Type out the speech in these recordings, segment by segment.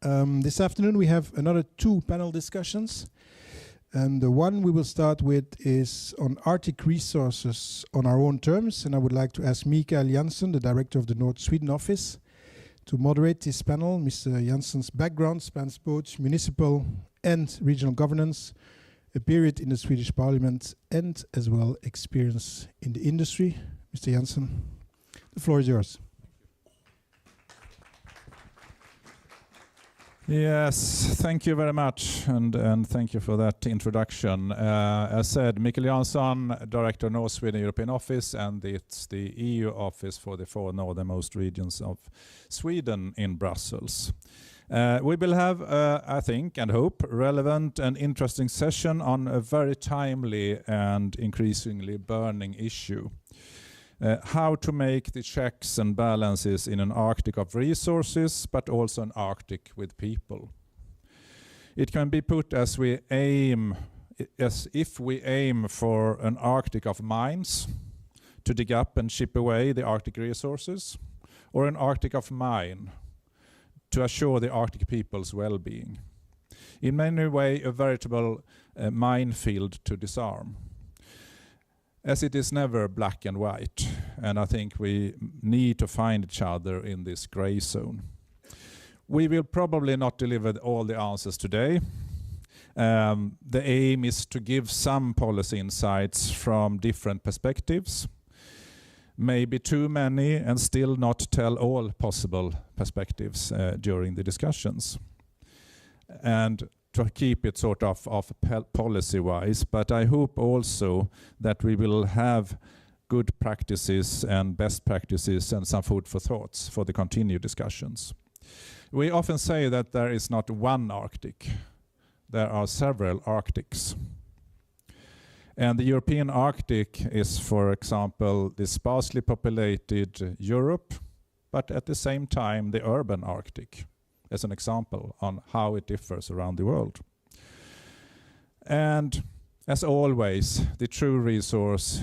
This afternoon we have another 2 panel discussions. The one we will start with is on Arctic resources on our own terms, and I would like to ask Mikael Jansson, the director of the North Sweden office, to moderate this panel. Mr. Jansson's background spans both municipal and regional governance, a period in the Swedish parliament, and as well experience in the industry. Mr. Jansson, the floor is yours. Yes, thank you very much, and thank you for that introduction. As said, Mikael Jansson, Director North Sweden European Office, and it's the EU office for the 4 northernmost regions of Sweden in Brussels. We will have, I think and hope, relevant and interesting session on a very timely and increasingly burning issue. How to make the checks and balances in an Arctic of resources, but also an Arctic with people. It can be put as if we aim for an Arctic of mines to dig up and ship away the Arctic resources, or an Arctic of mine to assure the Arctic people's well-being. In many ways, a veritable minefield to disarm. As it is never black and white, and I think we need to find each other in this gray zone. We will probably not deliver all the answers today. The aim is to give some policy insights from different perspectives, maybe too many, and still not tell all possible perspectives during the discussions. And to keep it sort of policy-wise, but I hope also that we will have good practices and best practices and some food for thoughts for the continued discussions. We often say that there is not one Arctic, there are several Arctics. And the European Arctic is, for example, the sparsely populated Europe, but at the same time the urban Arctic, as an example on how it differs around the world. And as always, the true resource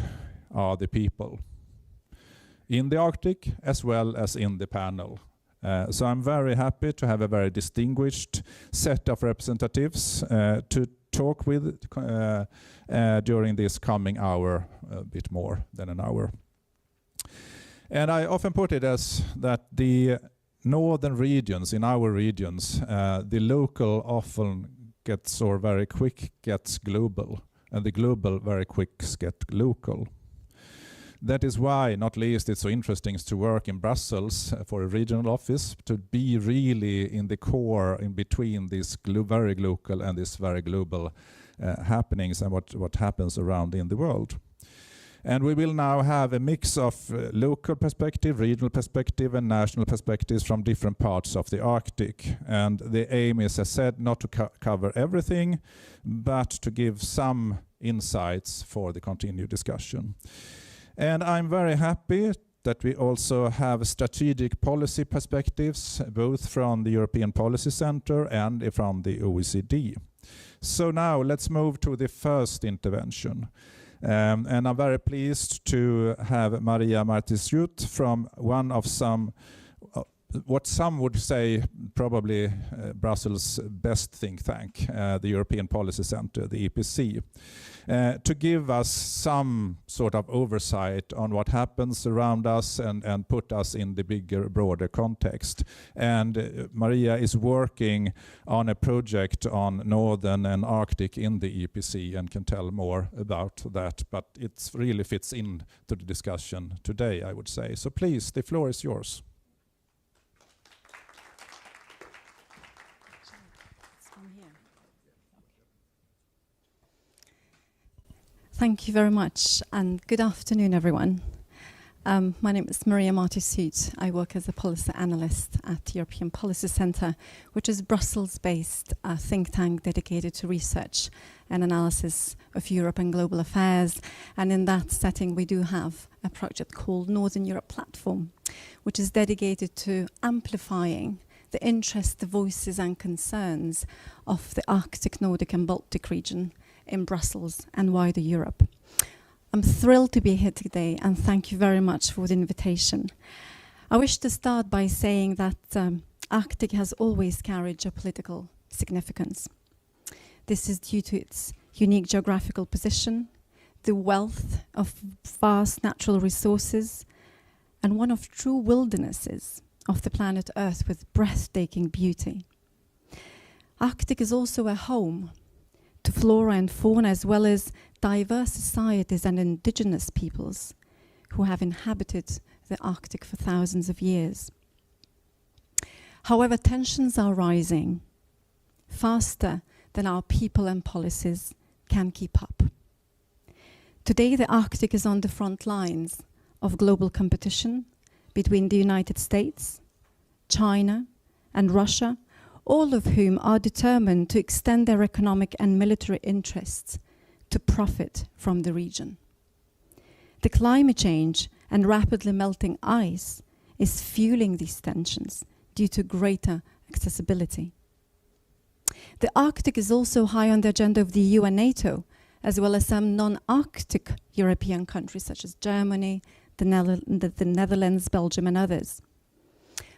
are the people in the Arctic as well as in the panel. So I'm very happy to have a very distinguished set of representatives to talk with during this coming hour, a bit more than an hour. And I often put it as that the northern regions, in our regions, the local often gets, or very quick gets global, and the global very quick get local. That is why, not least, it's so interesting to work in Brussels for a regional office, to be really in the core in between this very local and this very global happenings and what happens around in the world. And we will now have a mix of local perspective, regional perspective, and national perspectives from different parts of the Arctic. And the aim is, as said, not to cover everything, but to give some insights for the continued discussion. And I'm very happy that we also have strategic policy perspectives, both from the European Policy Center and from the OECD. So now let's move to the first intervention. And I'm very pleased to have Maria Martinsjut from one of what some would say probably Brussels' best think tank, the European Policy Center, the EPC, to give us some sort of oversight on what happens around us and put us in the bigger, broader context. And Maria is working on a project on Northern and Arctic in the EPC and can tell more about that, but it really fits into the discussion today, I would say. So please, the floor is yours. Thank you very much, and good afternoon, everyone. My name is Maria Martinsjut. I work as a policy analyst at European Policy Center, which is Brussels-based think tank dedicated to research and analysis of Europe and global affairs. And in that setting, we do have a project called Northern Europe Platform, which is dedicated to amplifying the interests, the voices and concerns of the Arctic, Nordic and Baltic region in Brussels and wider Europe. I'm thrilled to be here today, and thank you very much for the invitation. I wish to start by saying that Arctic has always carried geopolitical significance. This is due to its unique geographical position, the wealth of vast natural resources, and one of true wildernesses of the planet Earth with breathtaking beauty. Arctic is also a home to flora and fauna, as well as diverse societies and indigenous peoples who have inhabited the Arctic for thousands of years. However, tensions are rising faster than our people and policies can keep up. Today, the Arctic is on the front lines of global competition between the United States, China, and Russia, all of whom are determined to extend their economic and military interests to profit from the region. The climate change and rapidly melting ice is fueling these tensions due to greater accessibility. The Arctic is also high on the agenda of the EU and NATO, as well as some non-Arctic European countries such as Germany, the Netherlands, Belgium, and others.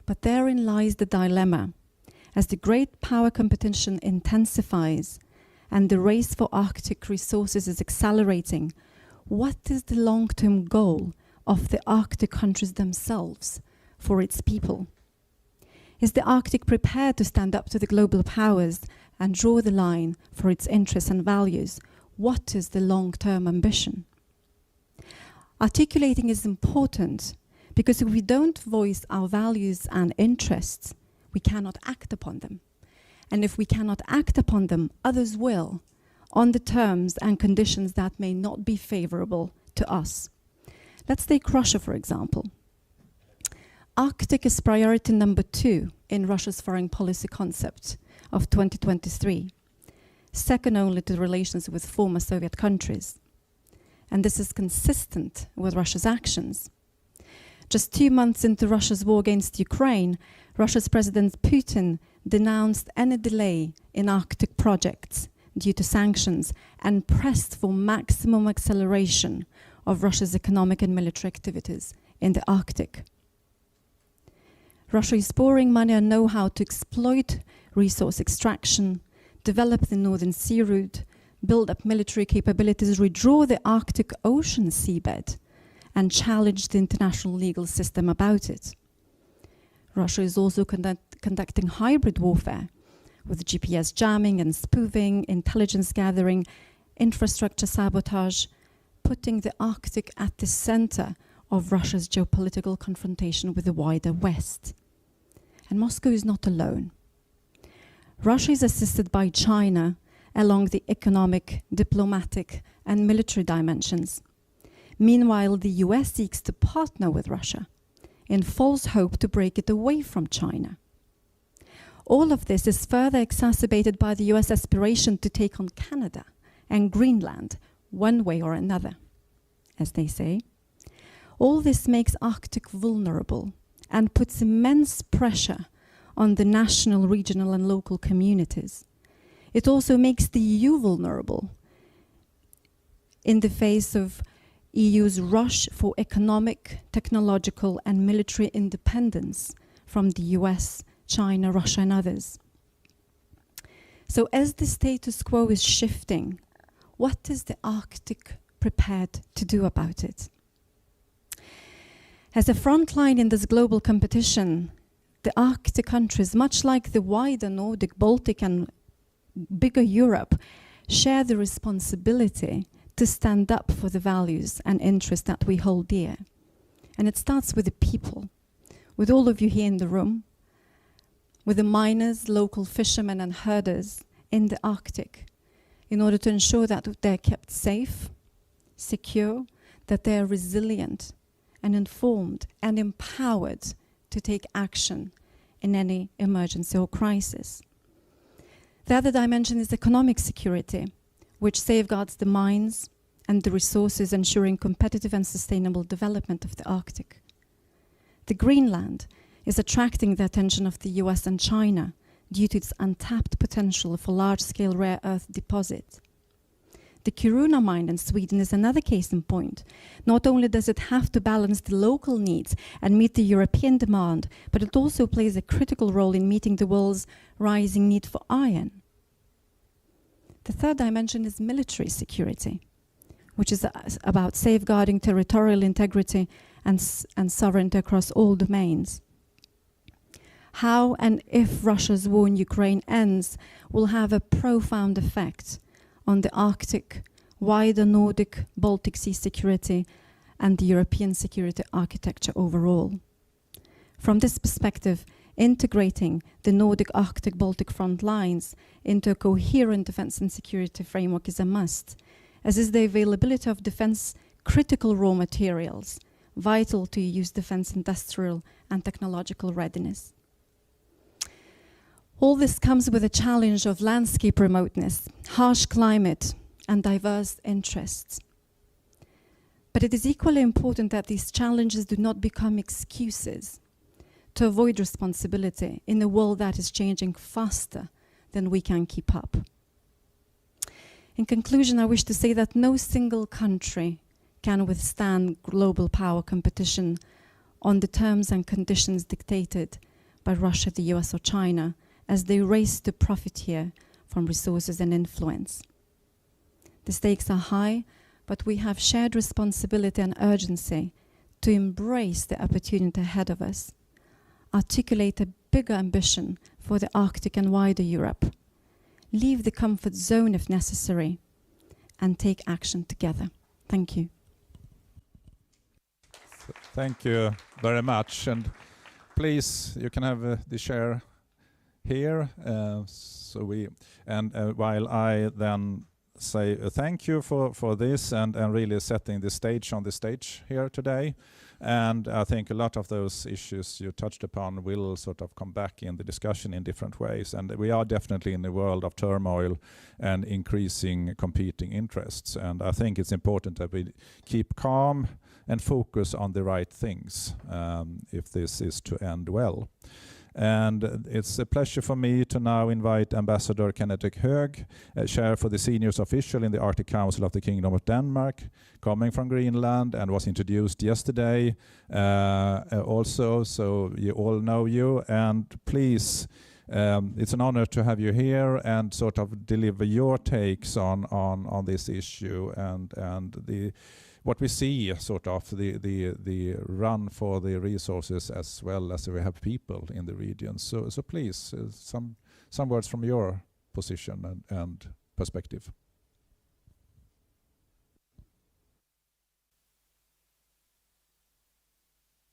But therein lies the dilemma. As the great power competition intensifies and the race for Arctic resources is accelerating, what is the long-term goal of the Arctic countries themselves for its people? Is the Arctic prepared to stand up to the global powers and draw the line for its interests and values? What is the long-term ambition? Articulating is important because if we don't voice our values and interests, we cannot act upon them. And if we cannot act upon them, others will, on the terms and conditions that may not be favorable to us. Let's take Russia, for example. Arctic is priority number 2 in Russia's foreign policy concept of 2023, second only to relations with former Soviet countries. And this is consistent with Russia's actions. Just 2 months into Russia's war against Ukraine, Russia's President Putin denounced any delay in Arctic projects due to sanctions and pressed for maximum acceleration of Russia's economic and military activities in the Arctic. Russia is pouring money and know-how to exploit resource extraction, develop the Northern Sea route, build up military capabilities, redraw the Arctic Ocean seabed, and challenge the international legal system about it. Russia is also conducting hybrid warfare with GPS jamming and spoofing, intelligence gathering, infrastructure sabotage, putting the Arctic at the center of Russia's geopolitical confrontation with the wider West. And Moscow is not alone. Russia is assisted by China along the economic, diplomatic, and military dimensions. Meanwhile, the US seeks to partner with Russia in false hope to break it away from China. All of this is further exacerbated by the US aspiration to take on Canada and Greenland one way or another, as they say. All this makes Arctic vulnerable and puts immense pressure on the national, regional, and local communities. It also makes the EU vulnerable in the face of EU's rush for economic, technological, and military independence from the US, China, Russia, and others. So as the status quo is shifting, what is the Arctic prepared to do about it? As a front line in this global competition, the Arctic countries, much like the wider Nordic, Baltic, and bigger Europe, share the responsibility to stand up for the values and interests that we hold dear. And it starts with the people, with all of you here in the room, with the miners, local fishermen and herders in the Arctic, in order to ensure that they're kept safe, secure, that they're resilient and informed and empowered to take action in any emergency or crisis. The other dimension is economic security, which safeguards the mines and the resources, ensuring competitive and sustainable development of the Arctic. The Greenland is attracting the attention of the US and China due to its untapped potential for large-scale rare earth deposit. The Kiruna mine in Sweden is another case in point. Not only does it have to balance the local needs and meet the European demand, but it also plays a critical role in meeting the world's rising need for iron. The third dimension is military security, which is about safeguarding territorial integrity and sovereignty across all domains. How and if Russia's war in Ukraine ends will have a profound effect on the Arctic, wider Nordic, Baltic Sea security, and the European security architecture overall. From this perspective, integrating the Nordic, Arctic, Baltic front lines into a coherent defense and security framework is a must, as is the availability of defense critical raw materials, vital to EU's defense industrial and technological readiness. All this comes with a challenge of landscape remoteness, harsh climate, and diverse interests. But it is equally important that these challenges do not become excuses to avoid responsibility in a world that is changing faster than we can keep up. In conclusion, I wish to say that no single country can withstand global power competition on the terms and conditions dictated by Russia, the US, or China, as they race to profit here from resources and influence. The stakes are high, but we have shared responsibility and urgency to embrace the opportunity ahead of us, articulate a bigger ambition for the Arctic and wider Europe, leave the comfort zone if necessary, and take action together. Thank you. Thank you very much. And please, you can have the chair here. While I then say thank you for this and really setting the stage on the stage here today. And I think a lot of those issues you touched upon will sort of come back in the discussion in different ways. And we are definitely in a world of turmoil and increasing competing interests. And I think it's important that we keep calm and focus on the right things if this is to end well. And it's a pleasure for me to now invite Ambassador Kenneth Hög, Chair for the Seniors Official in the Arctic Council of the Kingdom of Denmark, coming from Greenland and was introduced yesterday also, so you all know you. And please, it's an honor to have you here and sort of deliver your takes on this issue and what we see, sort of the run for the resources as well as we have people in the region. So please, some words from your position and perspective.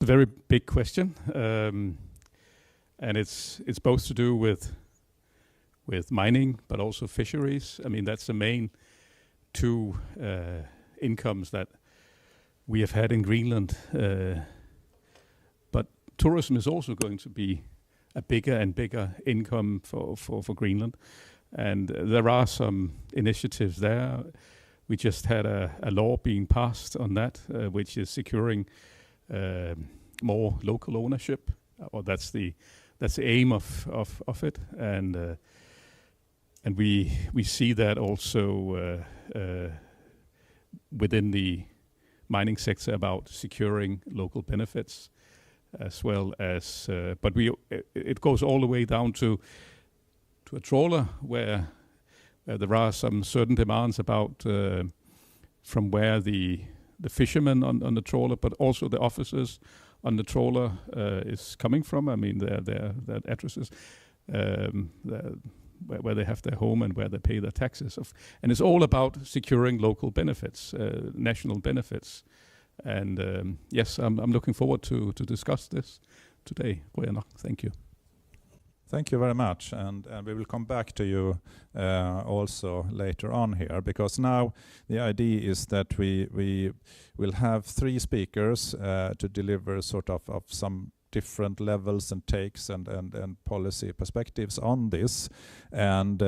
A very big question, and it's both to do with mining, but also fisheries. I mean, that's the main two incomes that we have had in Greenland, but tourism is also going to be a bigger and bigger income for Greenland, and there are some initiatives there. We just had a law being passed on that, which is securing more local ownership, or that's the aim of it, and we see that also within the mining sector about securing local benefits as well as, but it goes all the way down to a trawler where there are some certain demands about from where the fishermen on the trawler, but also the officers on the trawler is coming from. I mean, their addresses, where they have their home and where they pay their taxes. And it's all about securing local benefits, national benefits. And yes, I'm looking forward to discuss this today. Thank you. Thank you very much, and we will come back to you also later on here, because now the idea is that we will have 3 speakers to deliver sort of some different levels and takes and policy perspectives on this, and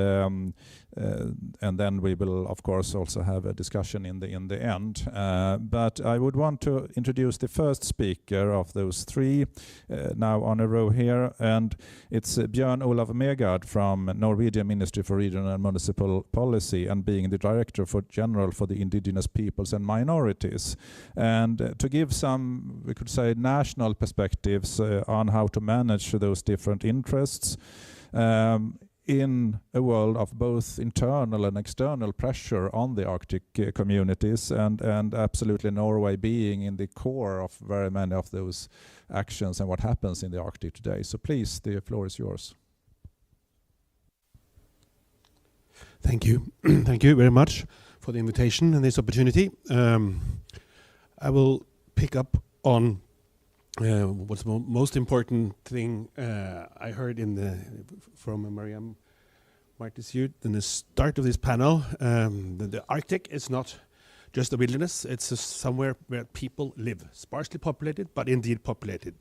then we will of course also have a discussion in the end. But I would want to introduce the first speaker of those three now on a row here, and it's Bjørn Olav Megard from Norwegian Ministry for Regional and Municipal Policy, and being the Director General for the Indigenous Peoples and Minorities, and to give some, we could say, national perspectives on how to manage those different interests in a world of both internal and external pressure on the Arctic communities, and absolutely Norway being in the core of very many of those actions and what happens in the Arctic today. So please, the floor is yours. Thank you. Thank you very much for the invitation and this opportunity. I will pick up on what's the most important thing I heard from Mariam Martisjut in the start of this panel. The Arctic is not just a wilderness, it's somewhere where people live, sparsely populated, but indeed populated.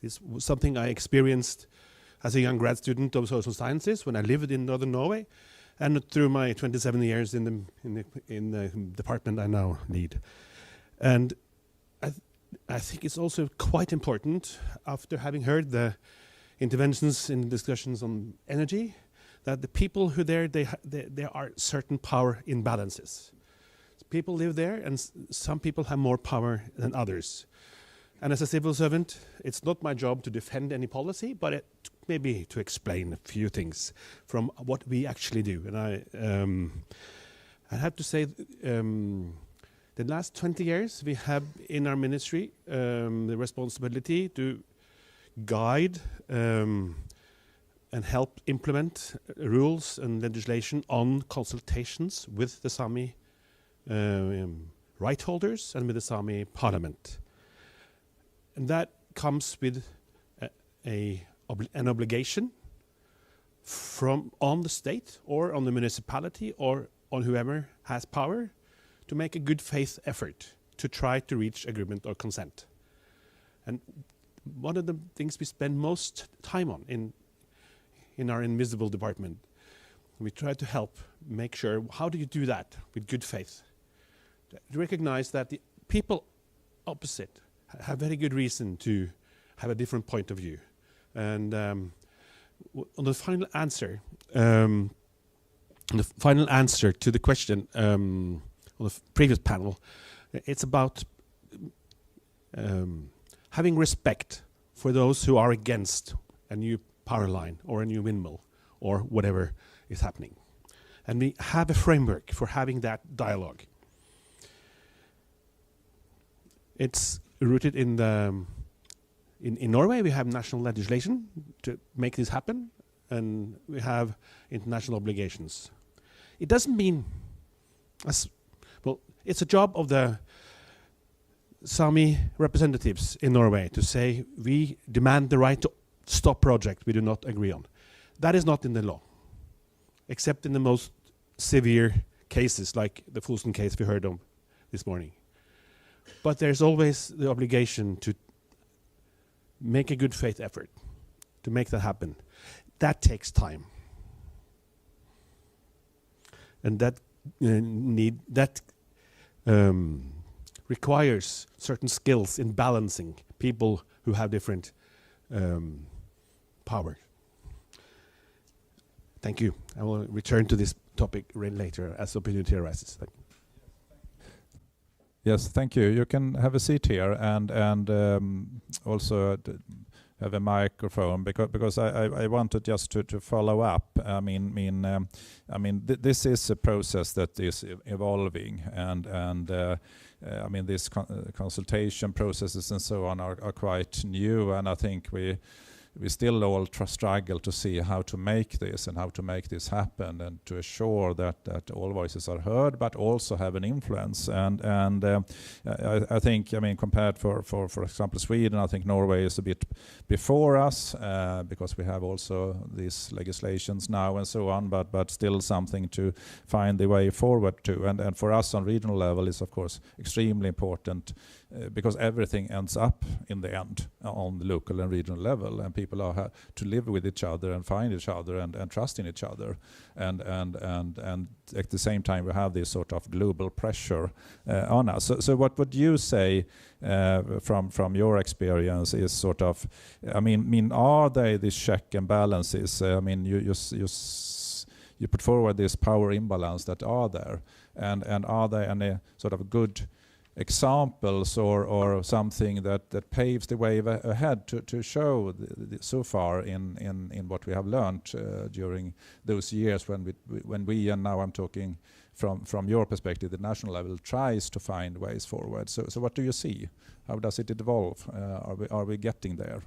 This was something I experienced as a young grad student of social sciences when I lived in northern Norway, and through my 27 years in the department I now lead. And I think it's also quite important, after having heard the interventions in discussions on energy, that the people who there are certain power imbalances. People live there, and some people have more power than others. And as a civil servant, it's not my job to defend any policy, but maybe to explain a few things from what we actually do. And I have to say, the last 20 years, we have in our ministry the responsibility to guide and help implement rules and legislation on consultations with the Sami right holders and with the Sami parliament. And that comes with an obligation on the state or on the municipality or on whoever has power to make a good faith effort to try to reach agreement or consent. And one of the things we spend most time on in our invisible department, we try to help make sure, how do you do that with good faith? To recognize that the people opposite have very good reason to have a different point of view. And on the final answer to the question on the previous panel, it's about having respect for those who are against a new power line or a new windmill or whatever is happening. And we have a framework for having that dialogue. It's rooted in Norway. We have national legislation to make this happen, and we have international obligations. It doesn't mean, it's a job of the Sami representatives in Norway to say we demand the right to stop project we do not agree on. That is not in the law, except in the most severe cases like the Fosen case we heard of this morning. But there's always the obligation to make a good faith effort to make that happen. That takes time. And that requires certain skills in balancing people who have different power. Thank you. I will return to this topic later as opportunity arises. Thank you. Yes, thank you. You can have a seat here and also have a microphone because I wanted just to follow up. This is a process that is evolving, and these consultation processes and so on are quite new, and I think we we still all struggle to see how to make this and how to make this happen, and to assure that all voices are heard but also have an influence. And I think, I mean, compared for example Sweden, I think Norway is a bit before us because we have also these legislations now and so on, but still something to find the way forward to. And for us on regional level is of course extremely important because everything ends up in the end on the local and regional level, and people are to live with each other and find each other and trust in each other, and at the same time we have this sort of global pressure on us. So what would you say from your experience is sort of, I mean, are they these check and balances? I mean, you put forward this power imbalance that are there, and are there any sort of good examples or something that paves the way ahead to show so far in what we have learned during those years when we and now I'm talking from your perspective, the national level tries to find ways forward. So what do you see? How does it evolve? Are we getting there?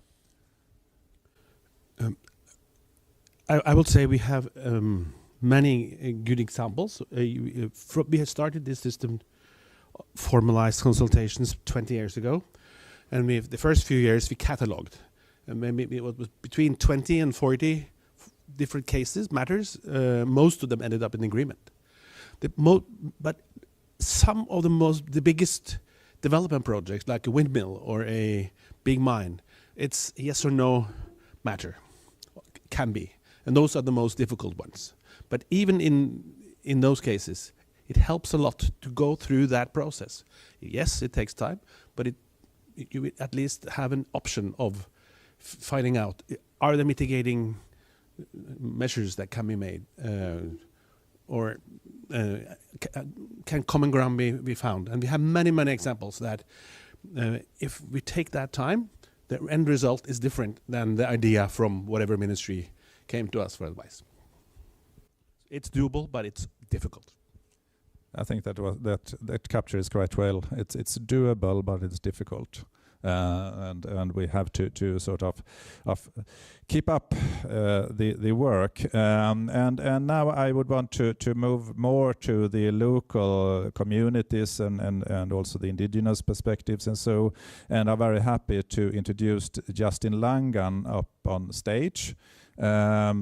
I would say we have many good examples. We have started this system, formalized consultations 20 years ago, and the first few years we cataloged, and maybe it was between 20 and 40 different matters. Most of them ended up in agreement. But some of the biggest development projects, like a windmill or a big mine, it's yes or no matter, can be, and those are the most difficult ones. But even in those cases, it helps a lot to go through that process. Yes, it takes time, but you at least have an option of finding out, are there mitigating measures that can be made, or can common ground be found? And we have many examples that if we take that time, the end result is different than the idea from whatever ministry came to us for advice. It's doable, but it's difficult. I think that captures quite well. It's doable, but it's difficult, and we have to sort of keep up the work. And now I would want to move more to the local communities and also the indigenous perspectives and so. And I'm very happy to introduce Justin Langan up on stage. I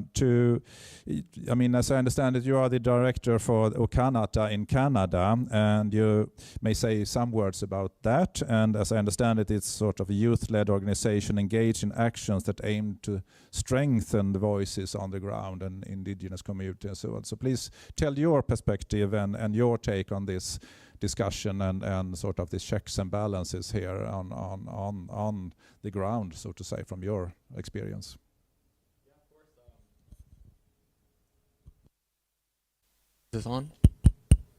mean, as I understand it, you are the director for Okanata in Canada, and you may say some words about that. And as I understand it, it's sort of a youth-led organization engaged in actions that aim to strengthen the voices on the ground and indigenous community and so on. So please tell your perspective and your take on this discussion and sort of the checks and balances here on the ground, so to say, from your experience. Is this on?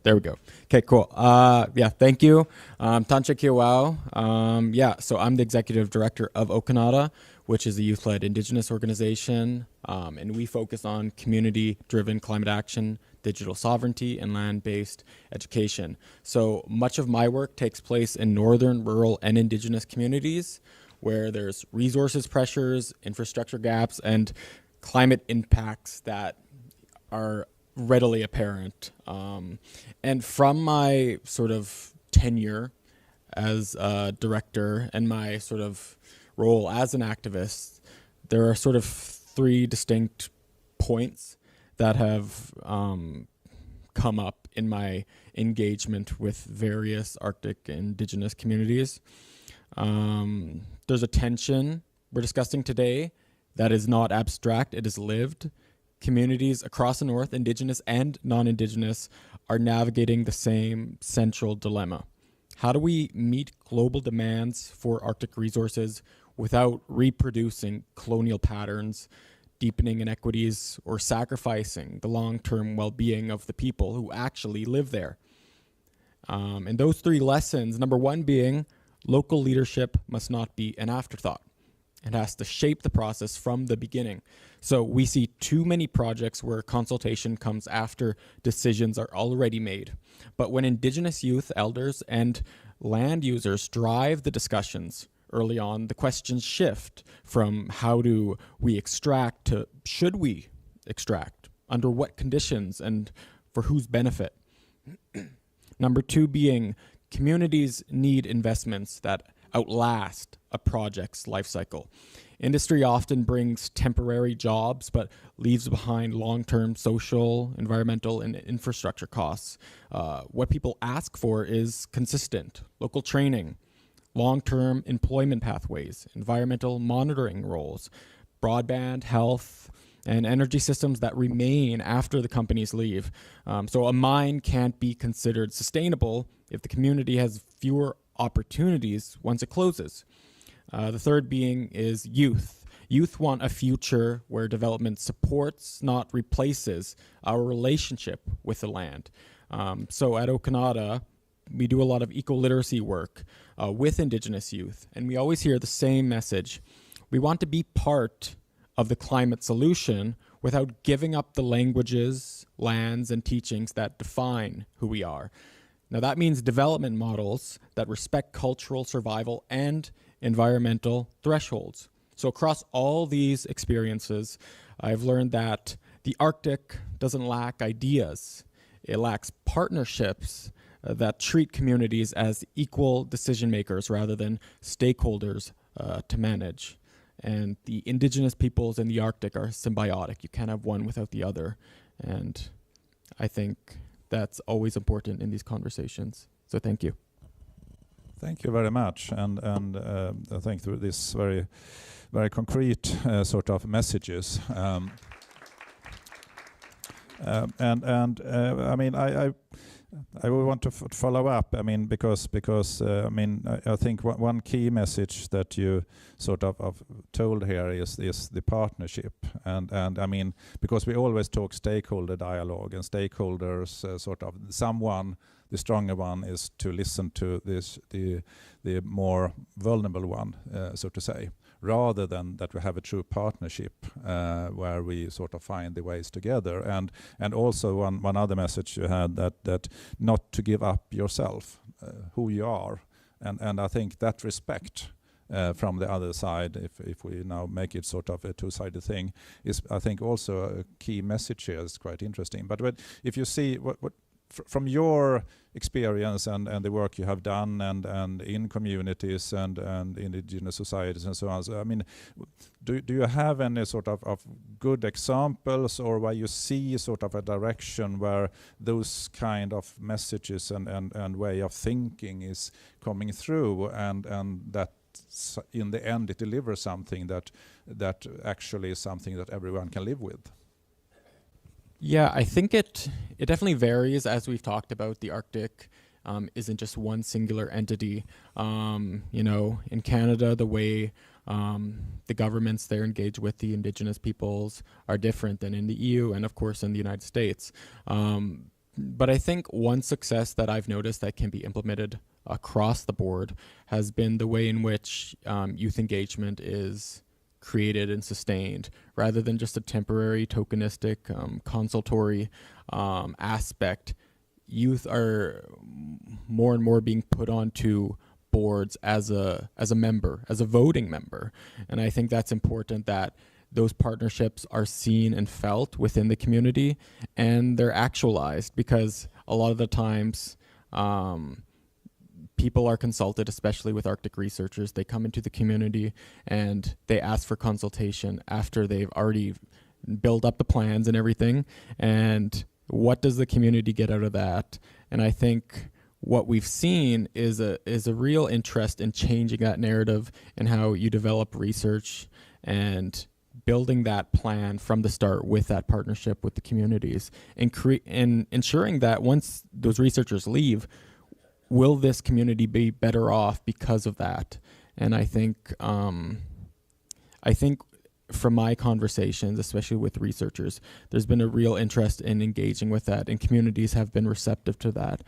There we go. Okay, cool. Yeah, thank you. Tancha Kiwao. Yeah, so I'm the executive director of Okanata, which is a youth-led indigenous organization, and we focus on community-driven climate action, digital sovereignty, and land-based education. So much of my work takes place in northern, rural, and indigenous communities where there's resources pressures, infrastructure gaps, and climate impacts that are readily apparent. And from my sort of tenure as a director and my sort of role as an activist, there are sort of three distinct points that have come up in my engagement with various Arctic indigenous communities. There's a tension we're discussing today that is not abstract, it is lived. Communities across the North, indigenous and non-indigenous, are navigating the same central dilemma. How do we meet global demands for Arctic resources without reproducing colonial patterns, deepening inequities, or sacrificing the long-term well-being of the people who actually live there? And those three lessons, number one being, local leadership must not be an afterthought. It has to shape the process from the beginning. So we see too many projects where consultation comes after decisions are already made. But when Indigenous youth, elders, and land users drive the discussions early on, the questions shift from how do we extract to should we extract, under what conditions, and for whose benefit. Number two being communities need investments that outlast a project's life cycle. Industry often brings temporary jobs, but leaves behind long-term social, environmental, and infrastructure costs. What people ask for is consistent local training, long-term employment pathways, environmental monitoring roles, broadband, health, and energy systems that remain after the companies leave. So a mine can't be considered sustainable if the community has fewer opportunities once it closes. The third being is youth. Youth want a future where development supports, not replaces, our relationship with the land. So at Okanada, we do a lot of eco-literacy work with Indigenous youth, and we always hear the same message. We want to be part of the climate solution without giving up the languages, lands, and teachings that define who we are. Now that means development models that respect cultural survival and environmental thresholds. So across all these experiences, I've learned that the Arctic doesn't lack ideas. It lacks partnerships that treat communities as equal decision makers rather than stakeholders to manage. And the Indigenous peoples in the Arctic are symbiotic. You can't have one without the other. And I think that's always important in these conversations. So thank you. Thank you very much, and I think through this very, very concrete sort of messages. I mean, I would want to follow up. I mean, because I mean, I think one key message that you sort of told here is the partnership, and I mean, because we always talk stakeholder dialogue and stakeholders sort of someone. The stronger one is to listen to the more vulnerable one, so to say, rather than that we have a true partnership where we sort of find the ways together. And also one other message you had that not to give up yourself, who you are, and I think that respect from the other side, if we now make it sort of a two-sided thing, is I think also a key message here. Is quite interesting. But if you see what from your experience and the work you have done and in communities and indigenous societies and so on, so, I mean, do you have any sort of good examples, or where you see sort of a direction where those kind of messages and way of thinking is coming through, and that in the end it delivers something that actually is something that everyone can live with? Yeah, I think it definitely varies. As we've talked about, the Arctic isn't just one singular entity. You know, in Canada, the way the governments there engage with the Indigenous peoples are different than in the EU and, of course, in the United States. But I think one success that I've noticed that can be implemented across the board has been the way in which youth engagement is created and sustained, rather than just a temporary, tokenistic, consultory aspect. Youth are more and more being put onto boards as a member, as a voting member, and I think that's important that those partnerships are seen and felt within the community, and they're actualized, because a lot of the times people are consulted, especially with Arctic researchers. They come into the community and they ask for consultation after they've already built up the plans and everything. And what does the community get out of that? And I think what we've seen is a real interest in changing that narrative and how you develop research and building that plan from the start with that partnership with the communities, and ensuring that once those researchers leave, will this community be better off because of that? And I think from my conversations, especially with researchers, there's been a real interest in engaging with that, and communities have been receptive to that.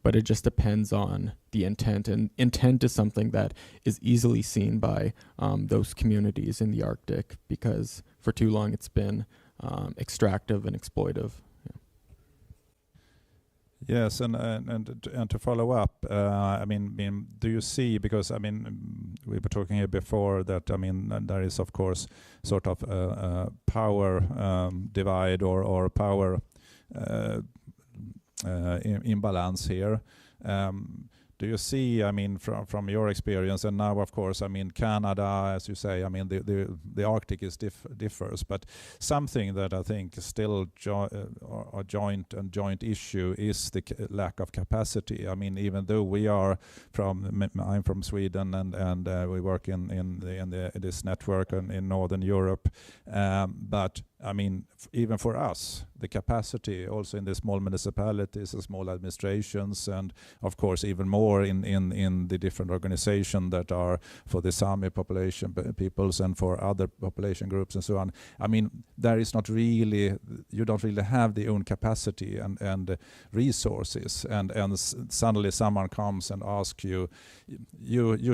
But it just depends on the intent, and intent is something that is easily seen by those communities in the Arctic, because for too long it's been extractive and exploitive. Yes, and to follow up, I mean, do you see, because I mean, we were talking here before that, I mean, there is of course sort of a power divide or power imbalance here. Do you see, I mean, from your experience, and now of course, I mean, Canada, as you say, I mean, the Arctic is differs, but something that I think is still a joint issue is the lack of capacity. I mean, even though I'm from Sweden and we work in this network in Northern Europe, but I mean, even for us, the capacity also in the small municipalities and small administrations, and of course even more in the different organizations that are for the Sami population peoples and for other population groups and so on. I mean, there is not really, you don't really have the own capacity and resources, and suddenly someone comes and asks you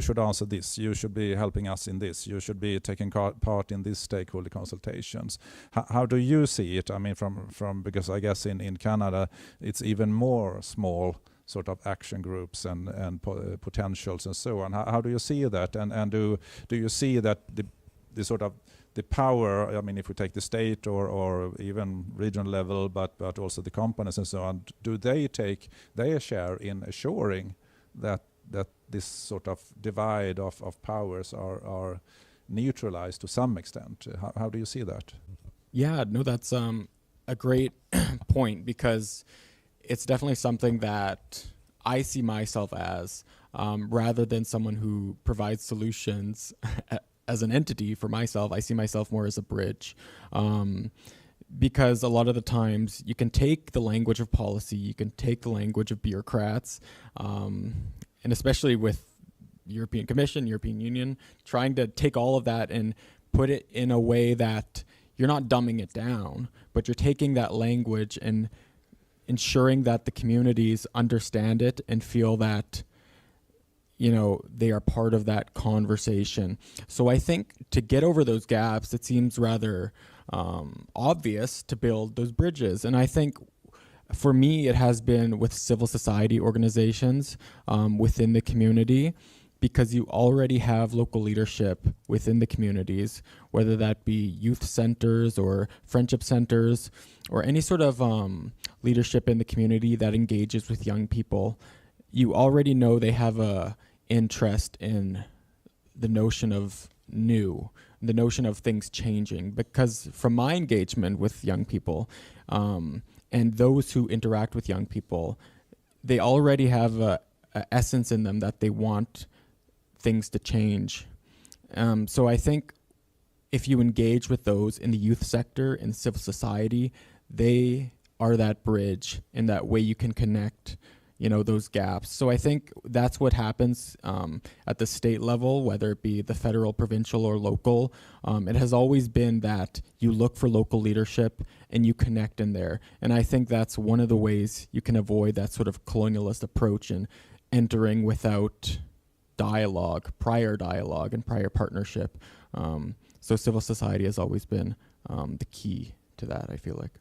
should answer this, you should be helping us in this, you should be taking part in these stakeholder consultations. How do you see it? I mean, from because I guess in Canada it's even more small sort of action groups and potentials and so on. How do you see that? And do you see that the sort of the power? I mean, if we take the state or even regional level, but also the companies and so on, do they take their share in assuring that this sort of divide of powers are neutralized to some extent? How do you see that? Yeah, no, that's a great point, because it's definitely something that I see myself as, rather than someone who provides solutions as an entity for myself. I see myself more as a bridge, because a lot of the times you can take the language of policy, you can take the language of bureaucrats, and especially with European Commission, European Union, trying to take all of that and put it in a way that you're not dumbing it down, but you're taking that language and ensuring that the communities understand it and feel that, you know, they are part of that conversation. So I think to get over those gaps, it seems rather obvious to build those bridges. And I think for me, it has been with civil society organizations within the community, because you already have local leadership within the communities, whether that be youth centers or friendship centers or any sort of leadership in the community that engages with young people. You already know they have a interest in the notion of new, the notion of things changing, because from my engagement with young people and those who interact with young people, they already have a essence in them that they want things to change. So I think if you engage with those in the youth sector, in civil society, they are that bridge, and that way you can connect, you know, those gaps. So I think that's what happens at the state level, whether it be the federal, provincial, or local. It has always been that you look for local leadership and you connect in there. And I think that's one of the ways you can avoid that sort of colonialist approach and entering without prior dialogue and prior partnership. So civil society has always been the key to that, I feel like.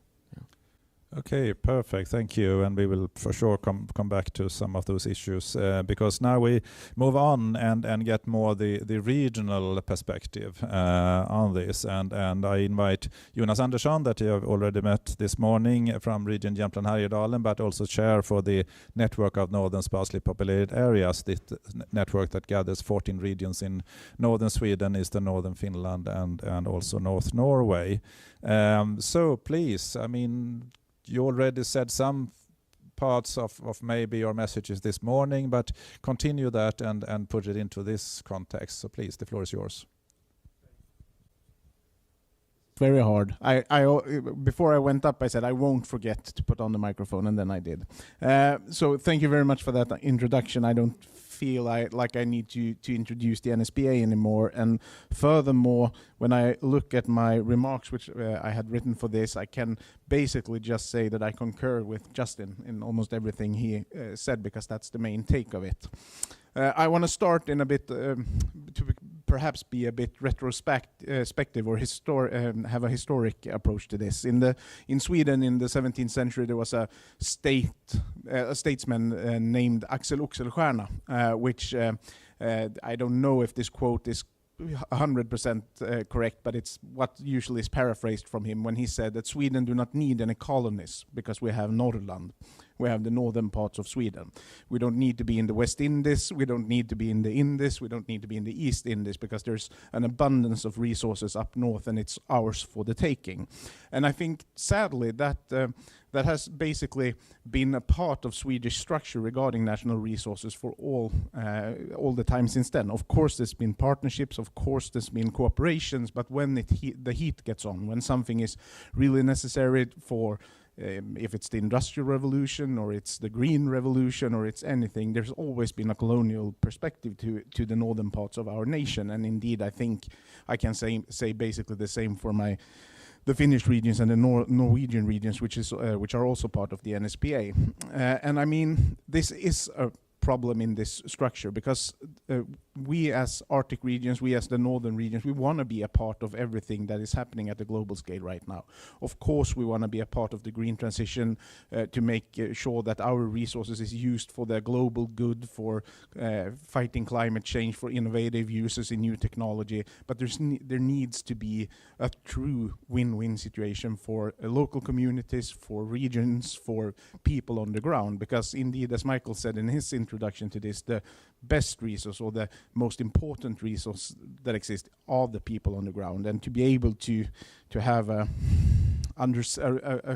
Okay, perfect. Thank you. And we will for sure come back to some of those issues because now we move on and get more the regional perspective on this. And I invite Jonas Andersson, that you have already met this morning, from region Jämtland Härjedalen, but also chair for the network of northern sparsely populated areas, the network that gathers 14 regions in northern Sweden, eastern northern Finland, and also North Norway. So please, I mean, you already said some parts of maybe your messages this morning, but continue that and put it into this context. So please, the floor is yours. Very hard. I before I went up, I said I won't forget to put on the microphone, and then I did. So thank you very much for that introduction. I don't feel like I need to introduce the NSPA anymore. And furthermore, when I look at my remarks, which I had written for this, I can basically just say that I concur with Justin in almost everything he said, because that's the main take of it. I want to start in a bit to perhaps be a bit retrospective or have a historic approach to this. In Sweden in the 17th century, there was a statesman named Axel Oxenstierna, which I don't know if this quote is 100% correct, but it's what usually is paraphrased from him when he said that Sweden do not need any colonies because we have Norrland. We have the northern parts of Sweden. We don't need to be in the West Indies. We don't need to be in the Indies. We don't need to be in the East Indies because there's an abundance of resources up north and it's ours for the taking. And I think, sadly, that has basically been a part of Swedish structure regarding national resources for all the time since then. Of course, there's been partnerships. Of course, there's been cooperations. But when the heat gets on, when something is really necessary for if it's the Industrial Revolution or it's the Green Revolution or it's anything, there's always been a colonial perspective to the northern parts of our nation. And indeed, I think I can say basically the same for the Finnish regions and the Norwegian regions, which are also part of the NSPA. And I mean, this is a problem in this structure because we as Arctic regions, we as the northern regions, we want to be a part of everything that is happening at the global scale right now. Of course, we want to be a part of the green transition to make sure that our resources is used for the global good, for fighting climate change, for innovative uses in new technology. But there needs to be a true win-win situation for local communities, for regions, for people on the ground. Because indeed, as Michael said in his introduction to this, the best resource or the most important resource that exists are the people on the ground, and to be able to have a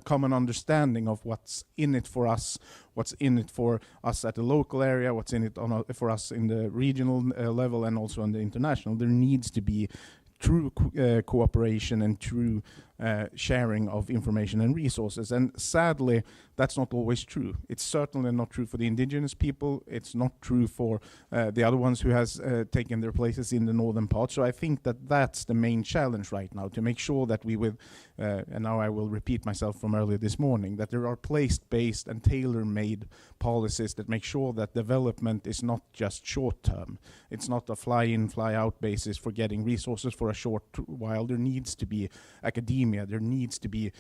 common understanding of what's in it for us, what's in it for us at the local area, what's in it for us in the regional level and also on the international. There needs to be true cooperation and true sharing of information and resources. And sadly, that's not always true. It's certainly not true for the indigenous people. It's not true for the other ones who has taken their places in the northern part. So I think that that's the main challenge right now, to make sure that we will, and now I will repeat myself from earlier this morning, that there are place-based and tailor-made policies that make sure that development is not just short-term. It's not a fly-in, fly-out basis for getting resources for a short while. There needs to be academia. There needs to be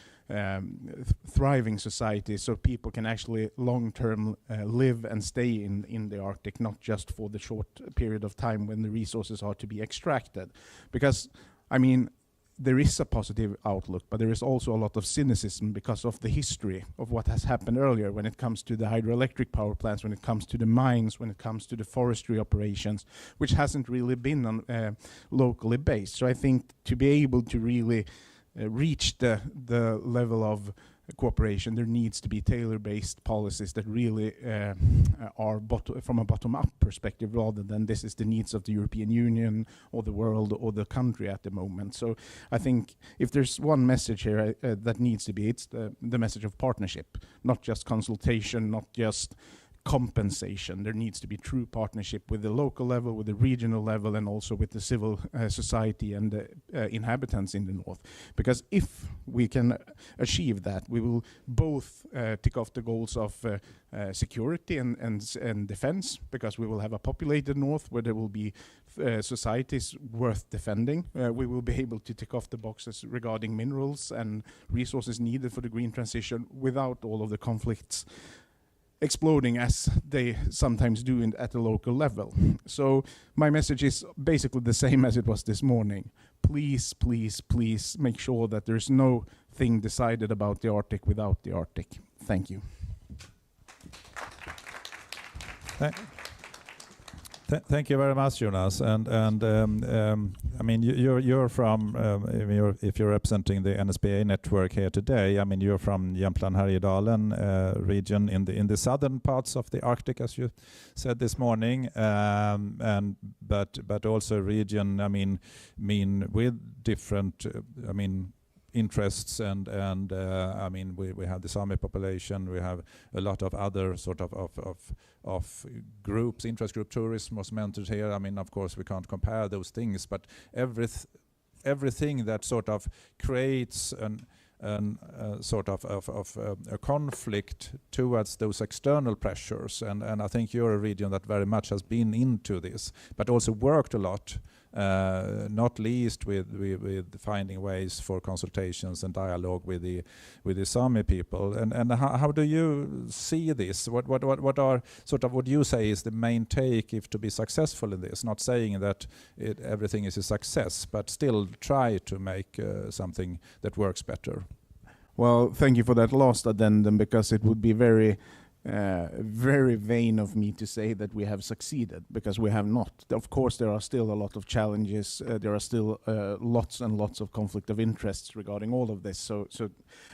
thriving societies so people can actually long-term live and stay in the Arctic, not just for the short period of time when the resources are to be extracted. Because, I mean, there is a positive outlook, but there is also a lot of cynicism because of the history of what has happened earlier when it comes to the hydroelectric power plants, when it comes to the mines, when it comes to the forestry operations, which hasn't really been locally based. So I think to be able to really reach the level of cooperation, there needs to be tailor-based policies that really are from a bottom-up perspective, rather than this is the needs of the European Union or the world or the country at the moment. So I think if there's one message here that needs to be, it's the message of partnership, not just consultation, not just compensation. There needs to be true partnership with the local level, with the regional level, and also with the civil society and the inhabitants in the north. Because if we can achieve that, we will both tick off the goals of security and defense, because we will have a populated north where there will be societies worth defending. We will be able to tick off the boxes regarding minerals and resources needed for the green transition without all of the conflicts exploding as they sometimes do at the local level. So my message is basically the same as it was this morning. Please, please, please make sure that there's no thing decided about the Arctic without the Arctic. Thank you. Thank you very much, Jonas. And I mean, you're from if you're representing the NSPA network here today. I mean, you're from Jämtland Härjedalen region in the southern parts of the Arctic, as you said this morning, and but also a region. I mean with different. Interests and I mean we have the Sami population, we have a lot of other sort of groups, interest group tourism was mentioned here. I mean, of course we can't compare those things, but everything that sort of creates sort of a conflict towards those external pressures, and I think you're a region that very much has been into this, but also worked a lot not least with finding ways for consultations and dialogue with the Sami people. And how do you see this? What are sort of what you say is the main take if to be successful in this? Not saying that everything is a success, but still try to make something that works better. Well, thank you for that last addendum, because it would be very vain of me to say that we have succeeded, because we have not. Of course, there are still a lot of challenges. There are still lots and lots of conflict of interests regarding all of this. So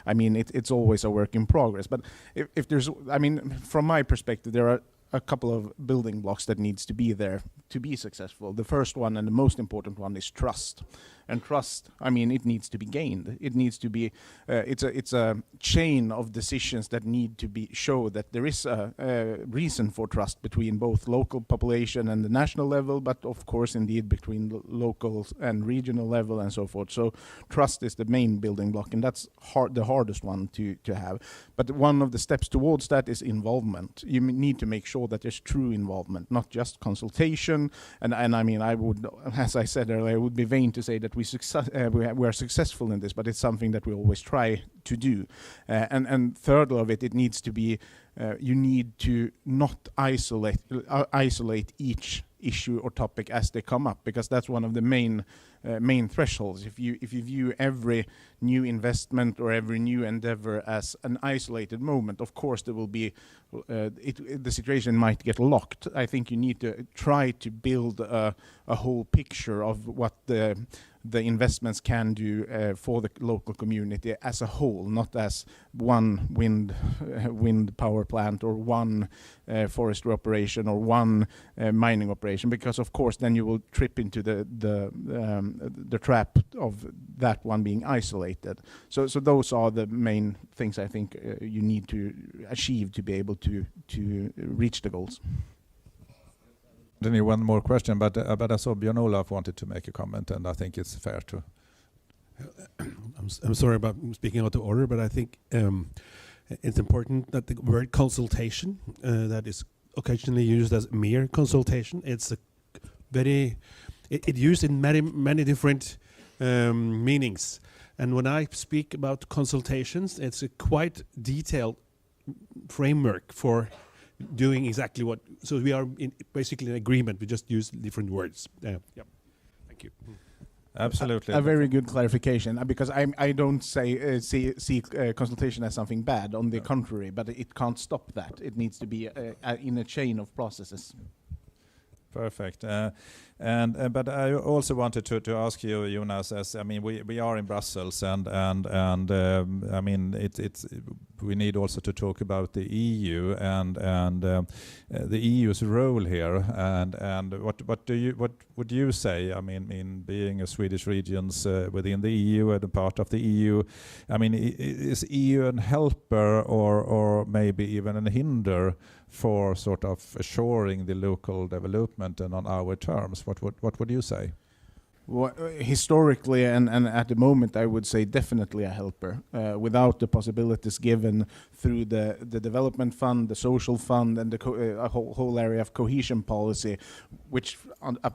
I mean, it's always a work in progress. But if there's, I mean, from my perspective, there are a couple of building blocks that needs to be there to be successful. The first one, and the most important one, is trust. And trust, I mean, it needs to be gained. It needs to be, it's a chain of decisions that need to be show that there is a reason for trust between both local population and the national level, but of course, indeed, between the local and regional level and so forth. So trust is the main building block, and that's the hardest one to have. But one of the steps towards that is involvement. You need to make sure that there's true involvement, not just consultation. And I mean, I would, as I said earlier, it would be vain to say that we are successful in this, but it's something that we always try to do. And third of it needs to be, you need to not isolate each issue or topic as they come up, because that's one of the main thresholds. If you view every new investment or every new endeavor as an isolated moment, of course there will be the situation might get locked. I think you need to try to build a whole picture of what the investments can do for the local community as a whole, not as one wind power plant or one forestry operation or one mining operation, because of course then you will trip into the trap of that one being isolated. So those are the main things I think you need to achieve to be able to reach the goals. Then one more question, but I saw Björn Olaf wanted to make a comment, and I think it's fair to. I'm sorry about speaking out of order, but I think it's important that the word consultation, that is occasionally used as mere consultation, it's a very, it's used in many different meanings. And when I speak about consultations, it's a quite detailed framework for doing exactly what, so we are basically in agreement, we just use different words. Yep. Thank you. Absolutely. A very good clarification, because I don't see consultation as something bad, on the contrary, but it can't stop that. It needs to be in a chain of processes. Perfect. But I also wanted to ask you, Jonas, as I mean, we are in Brussels, and I mean, it's we need also to talk about the EU and the EU's role here, and what would you say? I mean, in being a Swedish regions within the EU and a part of the EU, I mean, is EU a helper or maybe even a hinder for sort of assuring the local development and on our terms? What would you say? Well, historically and at the moment, I would say definitely a helper. Without the possibilities given through the development fund, the social fund, and the whole area of cohesion policy, which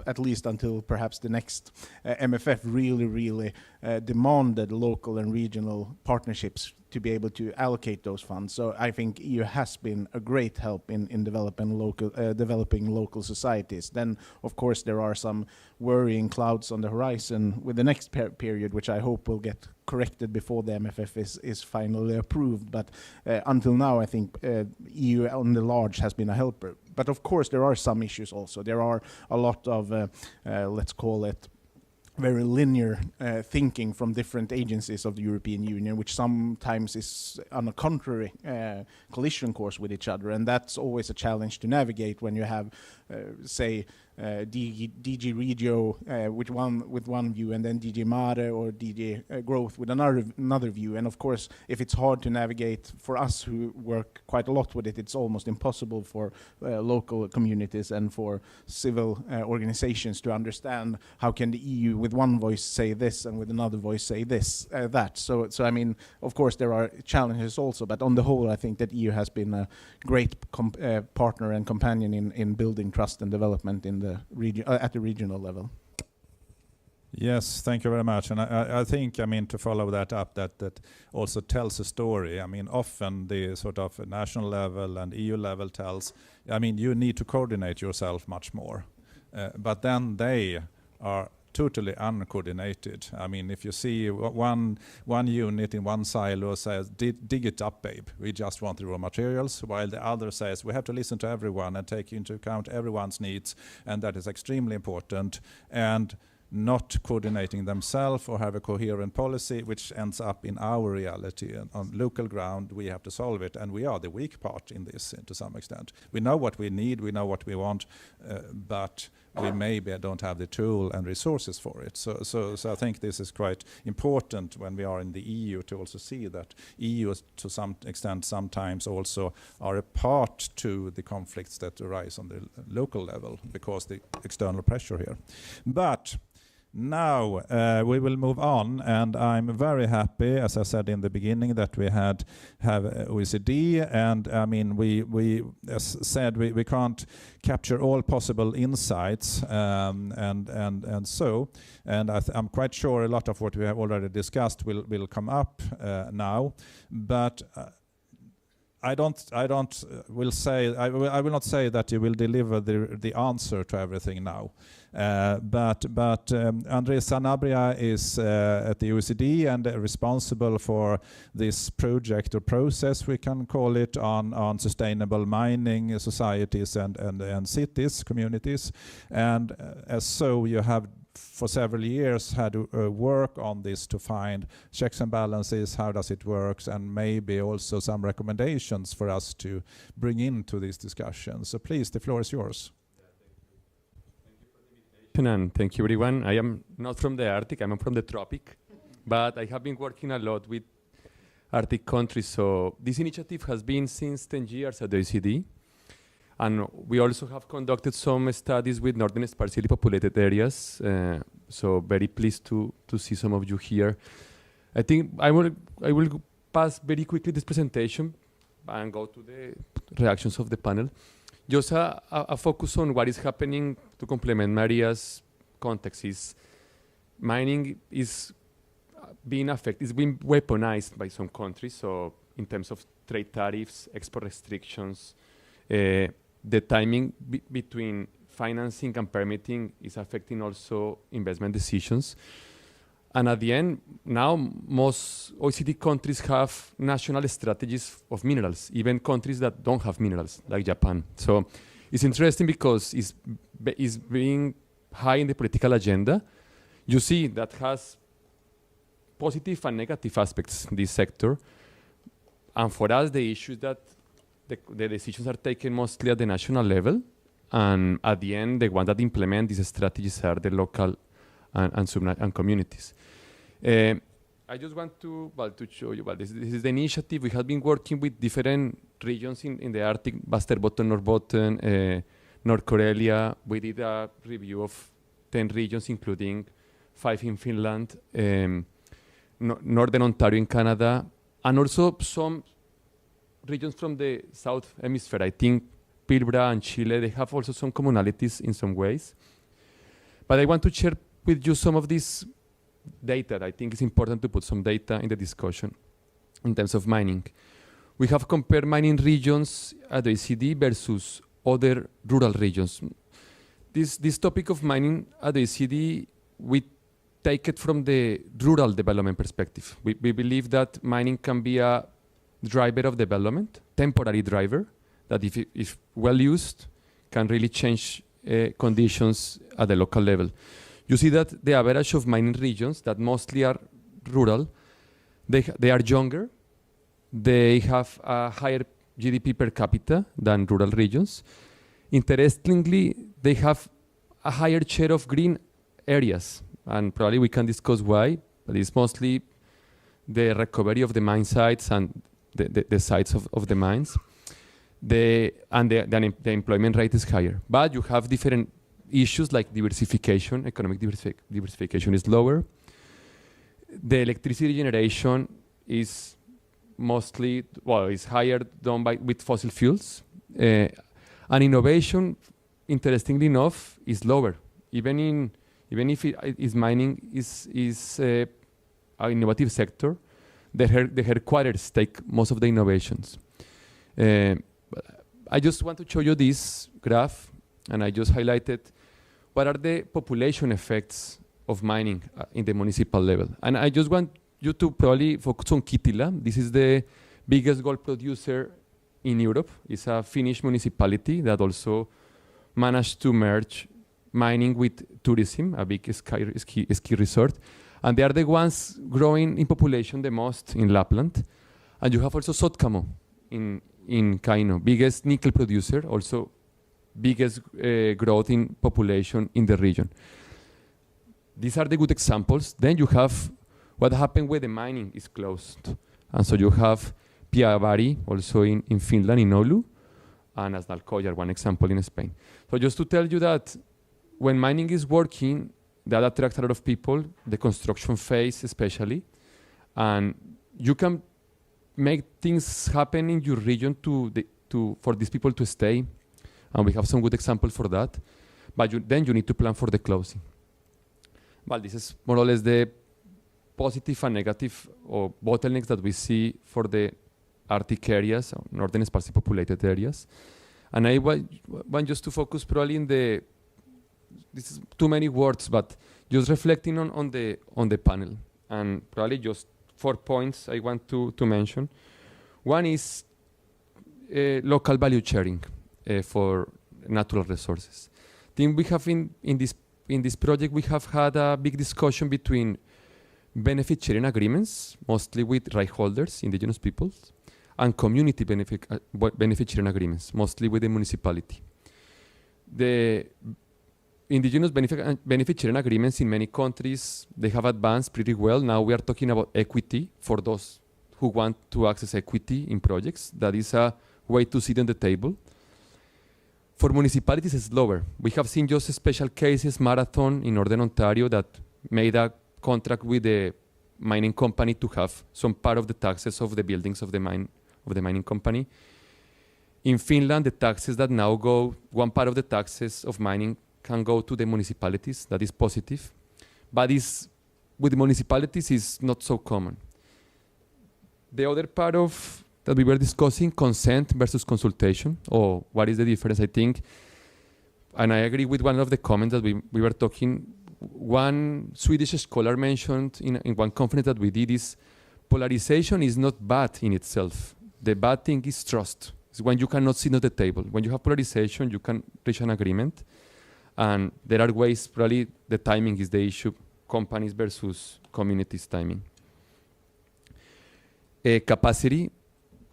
at least until perhaps the next MFF really demanded local and regional partnerships to be able to allocate those funds. So I think EU has been a great help in developing local societies. Then, of course, there are some worrying clouds on the horizon with the next period, which I hope will get corrected before the MFF is finally approved. But until now, I think EU on the large has been a helper. But of course, there are some issues also. There are a lot of, let's call it, very linear thinking from different agencies of the European Union, which sometimes is on a contrary collision course with each other. And that's always a challenge to navigate when you have, say, DG Regio with one view, and then DG Mare or DG Growth with another view. And of course, if it's hard to navigate for us who work quite a lot with it, it's almost impossible for local communities and for civil organizations to understand how can the EU with one voice say this and with another voice say this, that. So I mean, of course, there are challenges also, but on the whole, I think that EU has been a great partner and companion in building trust and development in the region, at the regional level. Yes, thank you very much. And I think, I mean, to follow that up, that also tells a story. I mean, often the sort of national level and EU level tells, I mean, you need to coordinate yourself much more. But then they are totally uncoordinated. I mean, if you see one unit in one silo says, dig it up, babe. We just want the raw materials, while the other says, we have to listen to everyone and take into account everyone's needs, and that is extremely important. And not coordinating themselves or have a coherent policy, which ends up in our reality. And on local ground, we have to solve it, and we are the weak part in this to some extent. We know what we need, we know what we want, but we maybe don't have the tool and resources for it. So I think this is quite important when we are in the EU to also see that EU, to some extent, sometimes also are a part to the conflicts that arise on the local level because the external pressure here. But now we will move on, and I'm very happy, as I said in the beginning, that we have OECD, and I mean we as said we can't capture all possible insights, and I'm quite sure a lot of what we have already discussed will come up now, but. I will not say that you will deliver the answer to everything now, but Andres Sanabria is at the OECD and responsible for this project or process, we can call it, on sustainable mining societies and cities, communities, and as so you have for several years had to work on this to find checks and balances, how does it work, and maybe also some recommendations for us to bring into this discussion. So please, the floor is yours. And thank you, everyone. I am not from the Arctic, I'm from the tropic, but I have been working a lot with Arctic countries. So this initiative has been since 10 years at the OECD. And we also have conducted some studies with northern sparsely populated areas. So very pleased to see some of you here. I think I will pass very quickly this presentation and go to the reactions of the panel. Just a focus on what is happening to complement Maria's context is mining is being affected, it's being weaponized by some countries. So in terms of trade tariffs, export restrictions, the timing between financing and permitting is affecting also investment decisions. And at the end, now most OECD countries have national strategies of minerals, even countries that don't have minerals, like Japan. So it's interesting because it's being high in the political agenda. You see that has positive and negative aspects in this sector. And for us, the issue is that the decisions are taken mostly at the national level, and at the end, the ones that implement these strategies are the local and communities. I just want to show you, this is the initiative. We have been working with different regions in the Arctic, Västerbotten, Norrbotten, North Karelia. We did a review of 10 regions, including 5 in Finland, Northern Ontario in Canada, and also some regions from the South Hemisphere. I think Pilbara and Chile, they have also some commonalities in some ways. But I want to share with you some of this data. I think it's important to put some data in the discussion in terms of mining. We have compared mining regions at the OECD versus other rural regions. This topic of mining at the OECD, we take it from the rural development perspective. We believe that mining can be a driver of development, temporary driver, that if well used, can really change conditions at the local level. You see that the average of mining regions that mostly are rural, they are younger, they have a higher GDP per capita than rural regions. Interestingly, they have a higher share of green areas, and probably we can discuss why, but it's mostly the recovery of the mine sites and the sites of the mines. The employment rate is higher. But you have different issues like diversification. Economic diversification is lower. The electricity generation is mostly, is higher done with fossil fuels. And innovation, interestingly enough, is lower. Even even if mining is an innovative sector, the headquarters take most of the innovations. I just want to show you this graph, and I just highlighted what are the population effects of mining in the municipal level. And I just want you to probably focus on Kittilä. This is the biggest gold producer in Europe. It's a Finnish municipality that also managed to merge mining with tourism, a big ski resort. And they are the ones growing in population the most in Lapland. And you have also Sotkamo in Kaino, biggest nickel producer, also biggest growth in population in the region. These are the good examples. Then you have what happened when the mining is closed. And so you have Piavari, also in Finland, in Oulu, and Asnalcollar, one example in Spain. So just to tell you that when mining is working, that attracts a lot of people, the construction phase especially, and you can make things happen in your region for these people to stay, and we have some good examples for that, but then you need to plan for the closing. Well, this is more or less the positive and negative or bottlenecks that we see for the Arctic areas, or northern sparsely populated areas. And I want just to focus probably in this is too many words, but just reflecting on the panel. And probably just 4 points I want to mention. One is local value sharing for natural resources. I think we have in this project, we have had a big discussion between benefit sharing agreements, mostly with right holders, indigenous peoples, and community benefit sharing agreements, mostly with the municipality. The indigenous benefit sharing agreements in many countries, they have advanced pretty well. Now we are talking about equity for those who want to access equity in projects. That is a way to sit on the table. For municipalities, it's lower. We have seen just special cases, Marathon in Northern Ontario, that made a contract with the mining company to have some part of the taxes of the buildings of the mining company. In Finland, the taxes that now go, one part of the taxes of mining can go to the municipalities. That is positive. But with the municipalities is not so common. The other part of that we were discussing, consent versus consultation, or what is the difference, I think, and I agree with one of the comments that we were talking. One Swedish scholar mentioned in one conference that we did is polarization is not bad in itself. The bad thing is trust. It's when you cannot sit at the table. When you have polarization, you can reach an agreement. And there are ways, probably the timing is the issue, companies versus communities timing. Capacity,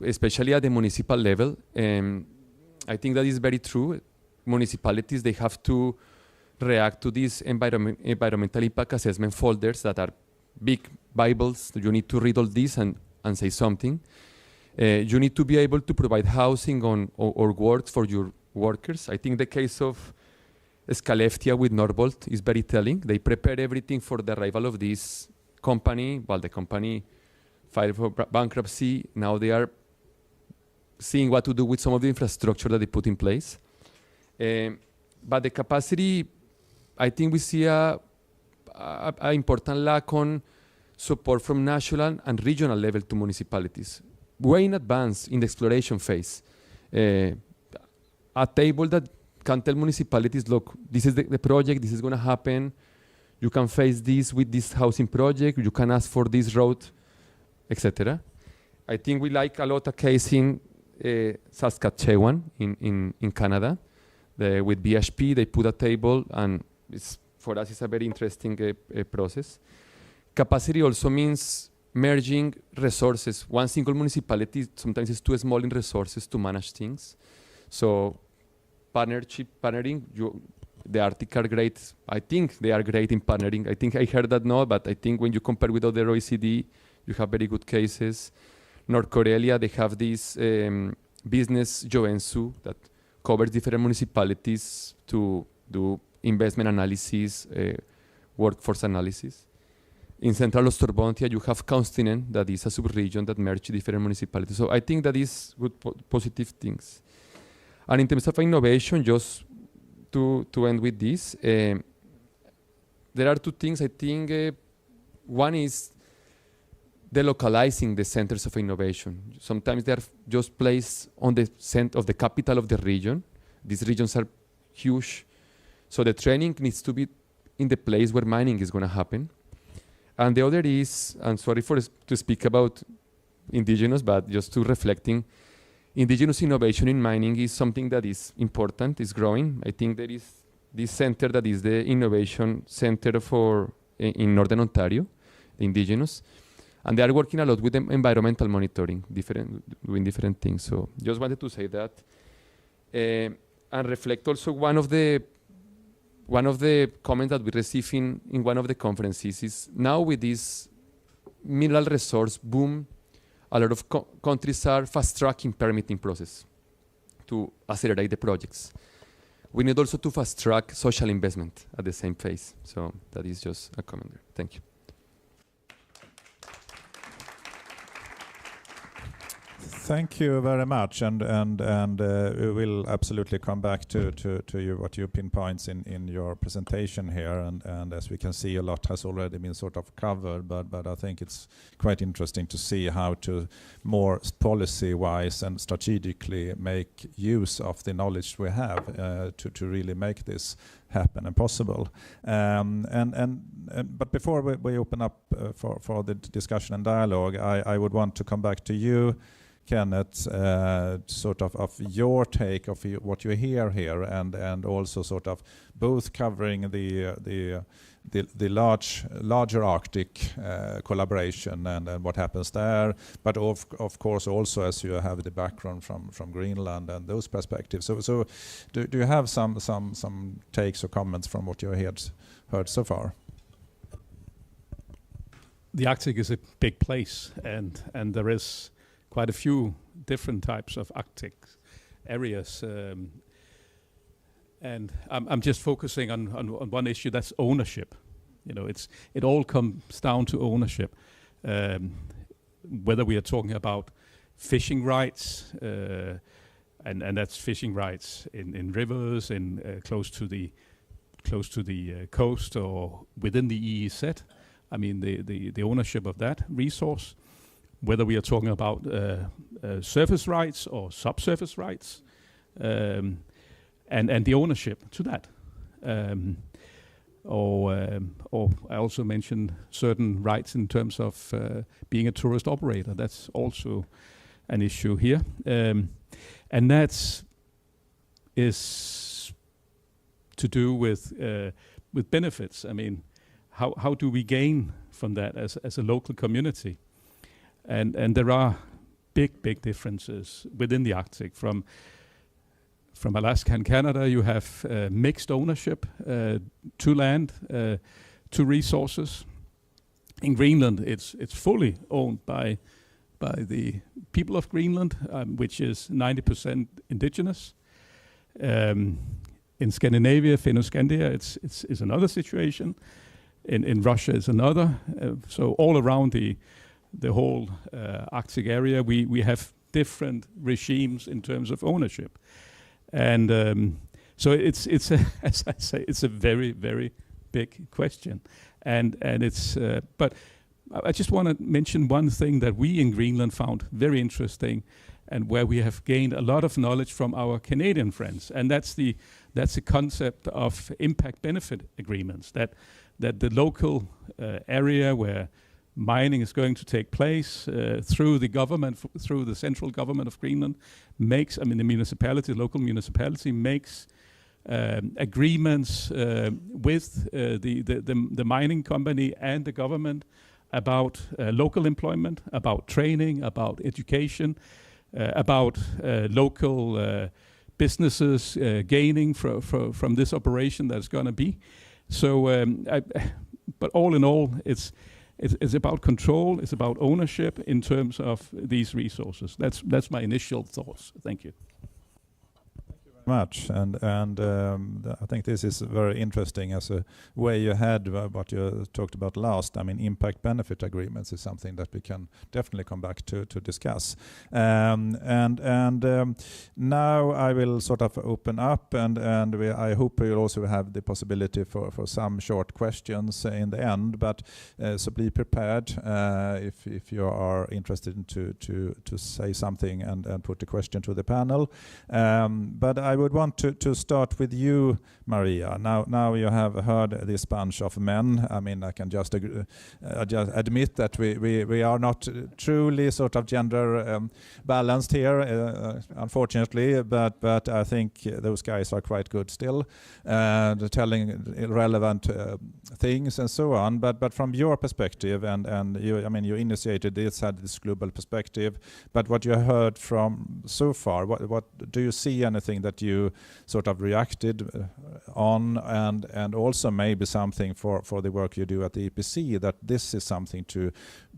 especially at the municipal level, I think that is very true. Municipalities, they have to react to these environmental impact assessment folders that are big Bibles. You need to read all this and say something. You need to be able to provide housing or work for your workers. I think the case of Skellefteå with Northvolt is very telling. They prepared everything for the arrival of this company. While the company filed for bankruptcy, now they are seeing what to do with some of the infrastructure that they put in place. But the capacity, I think we see a important lack on support from national and regional level to municipalities. Way in advance in the exploration phase. A table that can tell municipalities, look, this is the project, this is going to happen. You can face this with this housing project. You can ask for this road, etc. I think we like a lot a case in Saskatchewan in Canada. With BHP, they put a table, and for us, it's a very interesting process. Capacity also means merging resources. One single municipality sometimes is too small in resources to manage things. So partnering, the Arctic are great. I think they are great in partnering. I think I heard that no, but I think when you compare with other OECD, you have very good cases. North Korea, they have this business Joensu that covers different municipalities to do investment analysis, workforce analysis. In Central Ostorbontia, you have Kaustinen, that is a sub-region that merges different municipalities. So I think that is good, positive things. And in terms of innovation, just to end with this, there are two things I think. One is delocalizing the centers of innovation. Sometimes they are just placed on the center of the capital of the region. These regions are huge, so the training needs to be in the place where mining is going to happen. And the other is, I'm sorry to speak about indigenous, but just to reflecting, indigenous innovation in mining is something that is important, is growing. I think there is this center that is the innovation center for in Northern Ontario, the indigenous, and they are working a lot with environmental monitoring, doing different things. So just wanted to say that, and reflect also one of the comments that we received in one of the conferences is now with this mineral resource boom, a lot of countries are fast-tracking permitting process to accelerate the projects. We need also to fast-track social investment at the same phase. So that is just a comment there. Thank you. Thank you very much, and we will absolutely come back to you, what you pinpoints in your presentation here, and as we can see, a lot has already been sort of covered, but I think it's quite interesting to see how to more policy-wise and strategically make use of the knowledge we have to really make this happen and possible. But before we open up for the discussion and dialogue, I would want to come back to you, Kenneth, sort of your take of what you hear here, and also sort of both covering the larger Arctic collaboration and what happens there, but of course also as you have the background from Greenland and those perspectives. So do you have some takes or comments from what you heard so far? The Arctic is a big place, and there is quite a few different types of Arctic areas, and I'm just focusing on one issue, that's ownership. You know, it all comes down to ownership. Whether we are talking about fishing rights, and that's fishing rights in rivers, close to the coast or within the EEZ. I mean, the ownership of that resource. Whether we are talking about surface rights or subsurface rights, and the ownership to that. Or I also mentioned certain rights in terms of being a tourist operator. That's also an issue here, and that is to do with benefits. I mean, how do we gain from that as a local community? And there are big differences within the Arctic. From Alaska and Canada, you have mixed ownership to land, to resources. In Greenland, it's fully owned by the people of Greenland, which is 90% indigenous. In Scandinavia, Finno-Scandia, it's another situation. In Russia, it's another. So all around the whole Arctic area, we have different regimes in terms of ownership, and so it's as I say, it's a very big question, and it's but I just want to mention one thing that we in Greenland found very interesting, and where we have gained a lot of knowledge from our Canadian friends, and that's the concept of impact benefit agreements, that the local area where mining is going to take place through the government, through the central government of Greenland, the local municipality makes agreements with the mining company and the government about local employment, about training, about education, about local businesses gaining from this operation that's going to be. So, but all in all, it's about control, it's about ownership in terms of these resources. That's my initial thoughts. Thank you. Thank you very much, and I think this is very interesting as a way ahead. What you talked about last, I mean, impact benefit agreements is something that we can definitely come back to discuss. Now I will sort of open up, and I hope we will also have the possibility for some short questions in the end. But so be prepared if you are interested to say something and put a question to the panel. But I would want to start with you, Maria. Now you have heard this bunch of men. I mean, I can just admit that we are not truly sort of gender balanced here, unfortunately. But I think those guys are quite good still, telling relevant things and so on. But from your perspective, and you, I mean, you initiated this, had this global perspective. But what you heard from so far, what do you see anything that you sort of reacted on, and also maybe something for the work you do at the EPC, that this is something to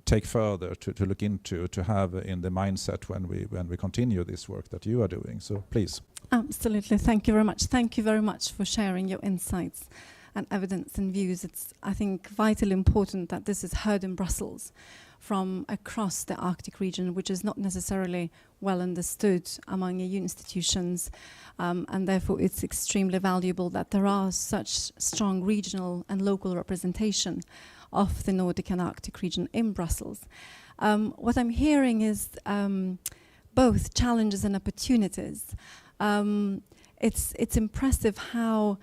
take further, to look into, to have in the mindset when we continue this work that you are doing. So please. Absolutely. Thank you very much. Thank you very much for sharing your insights and evidence and views. It's, I think, vitally important that this is heard in Brussels from across the Arctic region, which is not necessarily well understood among EU institutions. And therefore, it's extremely valuable that there are such strong regional and local representation of the Nordic and Arctic region in Brussels. What I'm hearing is both challenges and opportunities. It's impressive how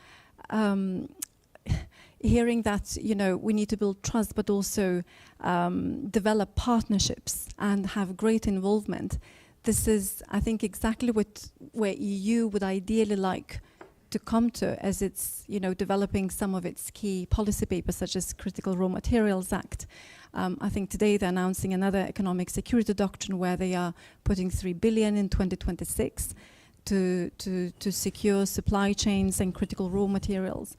hearing that, you know, we need to build trust, but also develop partnerships and have great involvement. This is, I think, exactly where EU would ideally like to come to, as it's, you know, developing some of its key policy papers, such as Critical Raw Materials Act. I think today they're announcing another economic security doctrine where they are putting 3 billion in 2026 to secure supply chains and critical raw materials.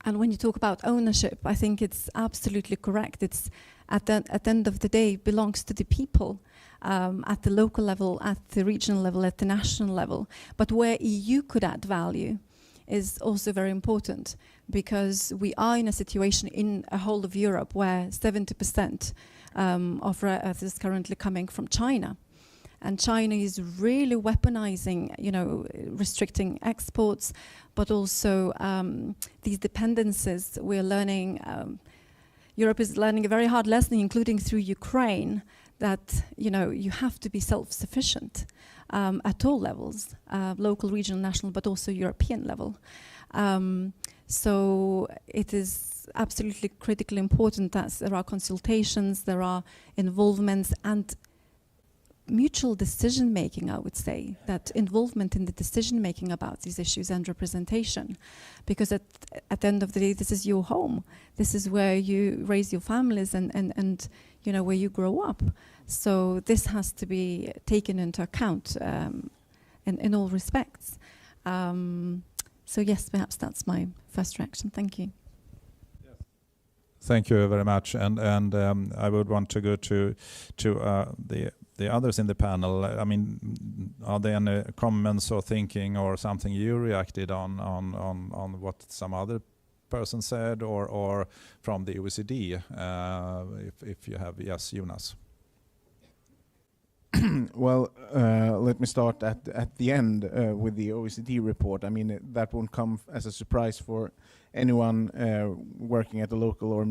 And when you talk about ownership, I think it's absolutely correct. It's at the end of the day belongs to the people. At the local level, at the regional level, at the national level. But where EU could add value is also very important, because we are in a situation in a whole of Europe where 70% of rare earth is currently coming from China. And China is really weaponizing, you know, restricting exports, but also these dependencies we're learning. Europe is learning a very hard lesson, including through Ukraine, that, you know, you have to be self-sufficient at all levels, local, regional, national, but also European level. So it is absolutely critically important that there are consultations, there are involvements, and mutual decision-making, I would say, that involvement in the decision-making about these issues and representation. Because at the end of the day, this is your home. This is where you raise your families and you know, where you grow up. So this has to be taken into account in all respects. So yes, perhaps that's my first reaction. Thank you. Thank you very much. And I would want to go to the others in the panel. I mean, are there any comments or thinking or something you reacted on what some other person said, or from the OECD? If you have, yes, Jonas. Well, let me start at the end with the OECD report. I mean, that won't come as a surprise for anyone working at the local or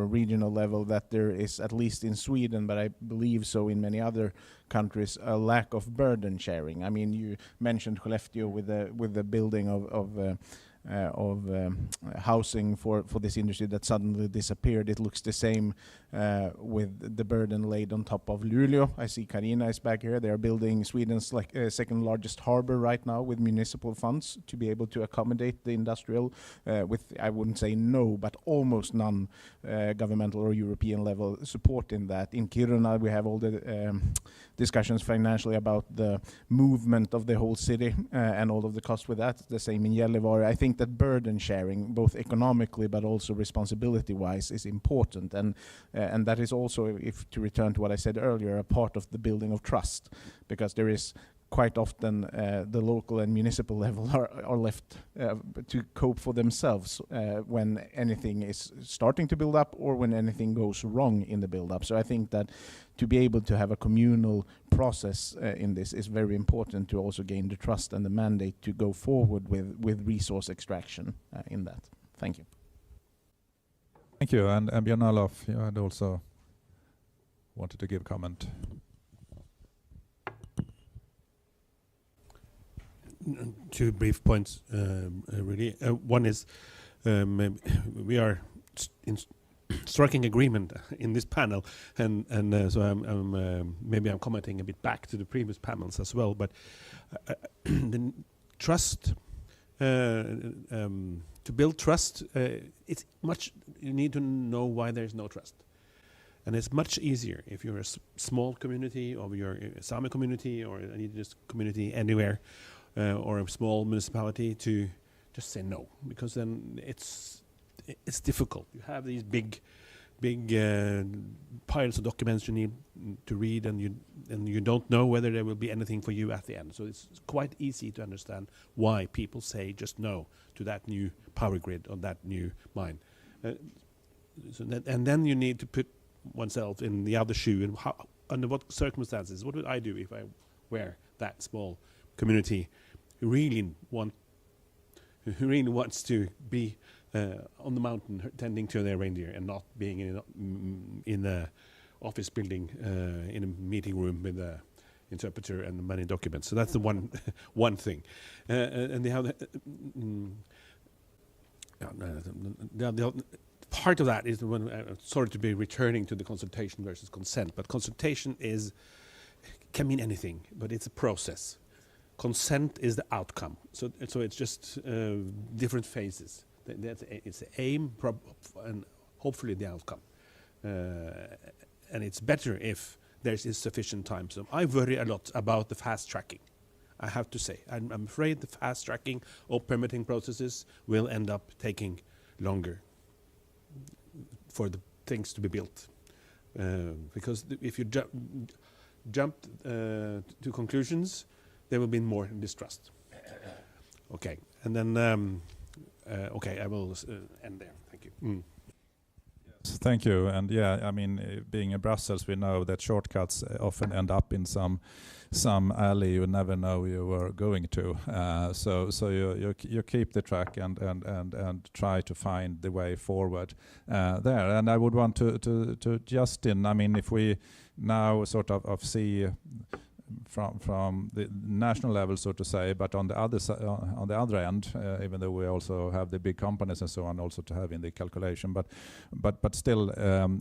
regional level, that there is, at least in Sweden, but I believe so in many other countries, a lack of burden sharing. I mean, you mentioned Skellefteå with the building of housing for this industry that suddenly disappeared. It looks the same with the burden laid on top of Luleå. I see Carina is back here. They are building Sweden's second largest harbor right now with municipal funds to be able to accommodate the industrial with, I wouldn't say no, but almost none governmental or European level support in that. In Kiruna, we have all the discussions financially about the movement of the whole city and all of the cost with that. The same in Gällivare. I think that burden sharing, both economically but also responsibility-wise, is important, and that is also, if to return to what I said earlier, a part of the building of trust, because there is quite often the local and municipal level are left to cope for themselves when anything is starting to build up or when anything goes wrong in the build up. So I think that to be able to have a communal process in this is very important to also gain the trust and the mandate to go forward with resource extraction in that. Thank you. Thank you. And Björn Olof, you had also wanted to give a comment. Two brief points, really. One is we are striking agreement in this panel, and so maybe I'm commenting a bit back to the previous panels as well. But the trust, to build trust, it's much. You need to know why there's no trust. And it's much easier if you're a small community, or you're a Sami community, or an indigenous community anywhere, or a small municipality, to just say no, because then it's difficult. You have these big piles of documents you need to read, and you don't know whether there will be anything for you at the end. So it's quite easy to understand why people say just no to that new power grid or that new mine. And then you need to put oneself in the other shoe, and how, under what circumstances, what would I do if I were that small community who really wants to be on the mountain tending to their reindeer and not being in a office building in a meeting room with a interpreter and many documents. So that's the one thing, and the other part of that is the one. Sorry to be returning to the consultation versus consent, but consultation can mean anything, but it's a process. Consent is the outcome. So it's just different phases. It's the aim, and hopefully the outcome. And it's better if there is sufficient time. So I worry a lot about the fast tracking. I have to say, I'm afraid the fast tracking of permitting processes will end up taking longer for the things to be built, because if you jump to conclusions, there will be more distrust. Okay, and then okay, I will end there. Thank you. Yes, thank you. And yeah, I mean, being in Brussels, we know that shortcuts often end up in some alley you never know you were going to. So you keep the track and try to find the way forward there. And I would want to Justin. I mean, if we now sort of see from the national level, so to say, but on the other end, even though we also have the big companies and so on, also to have in the calculation, but still,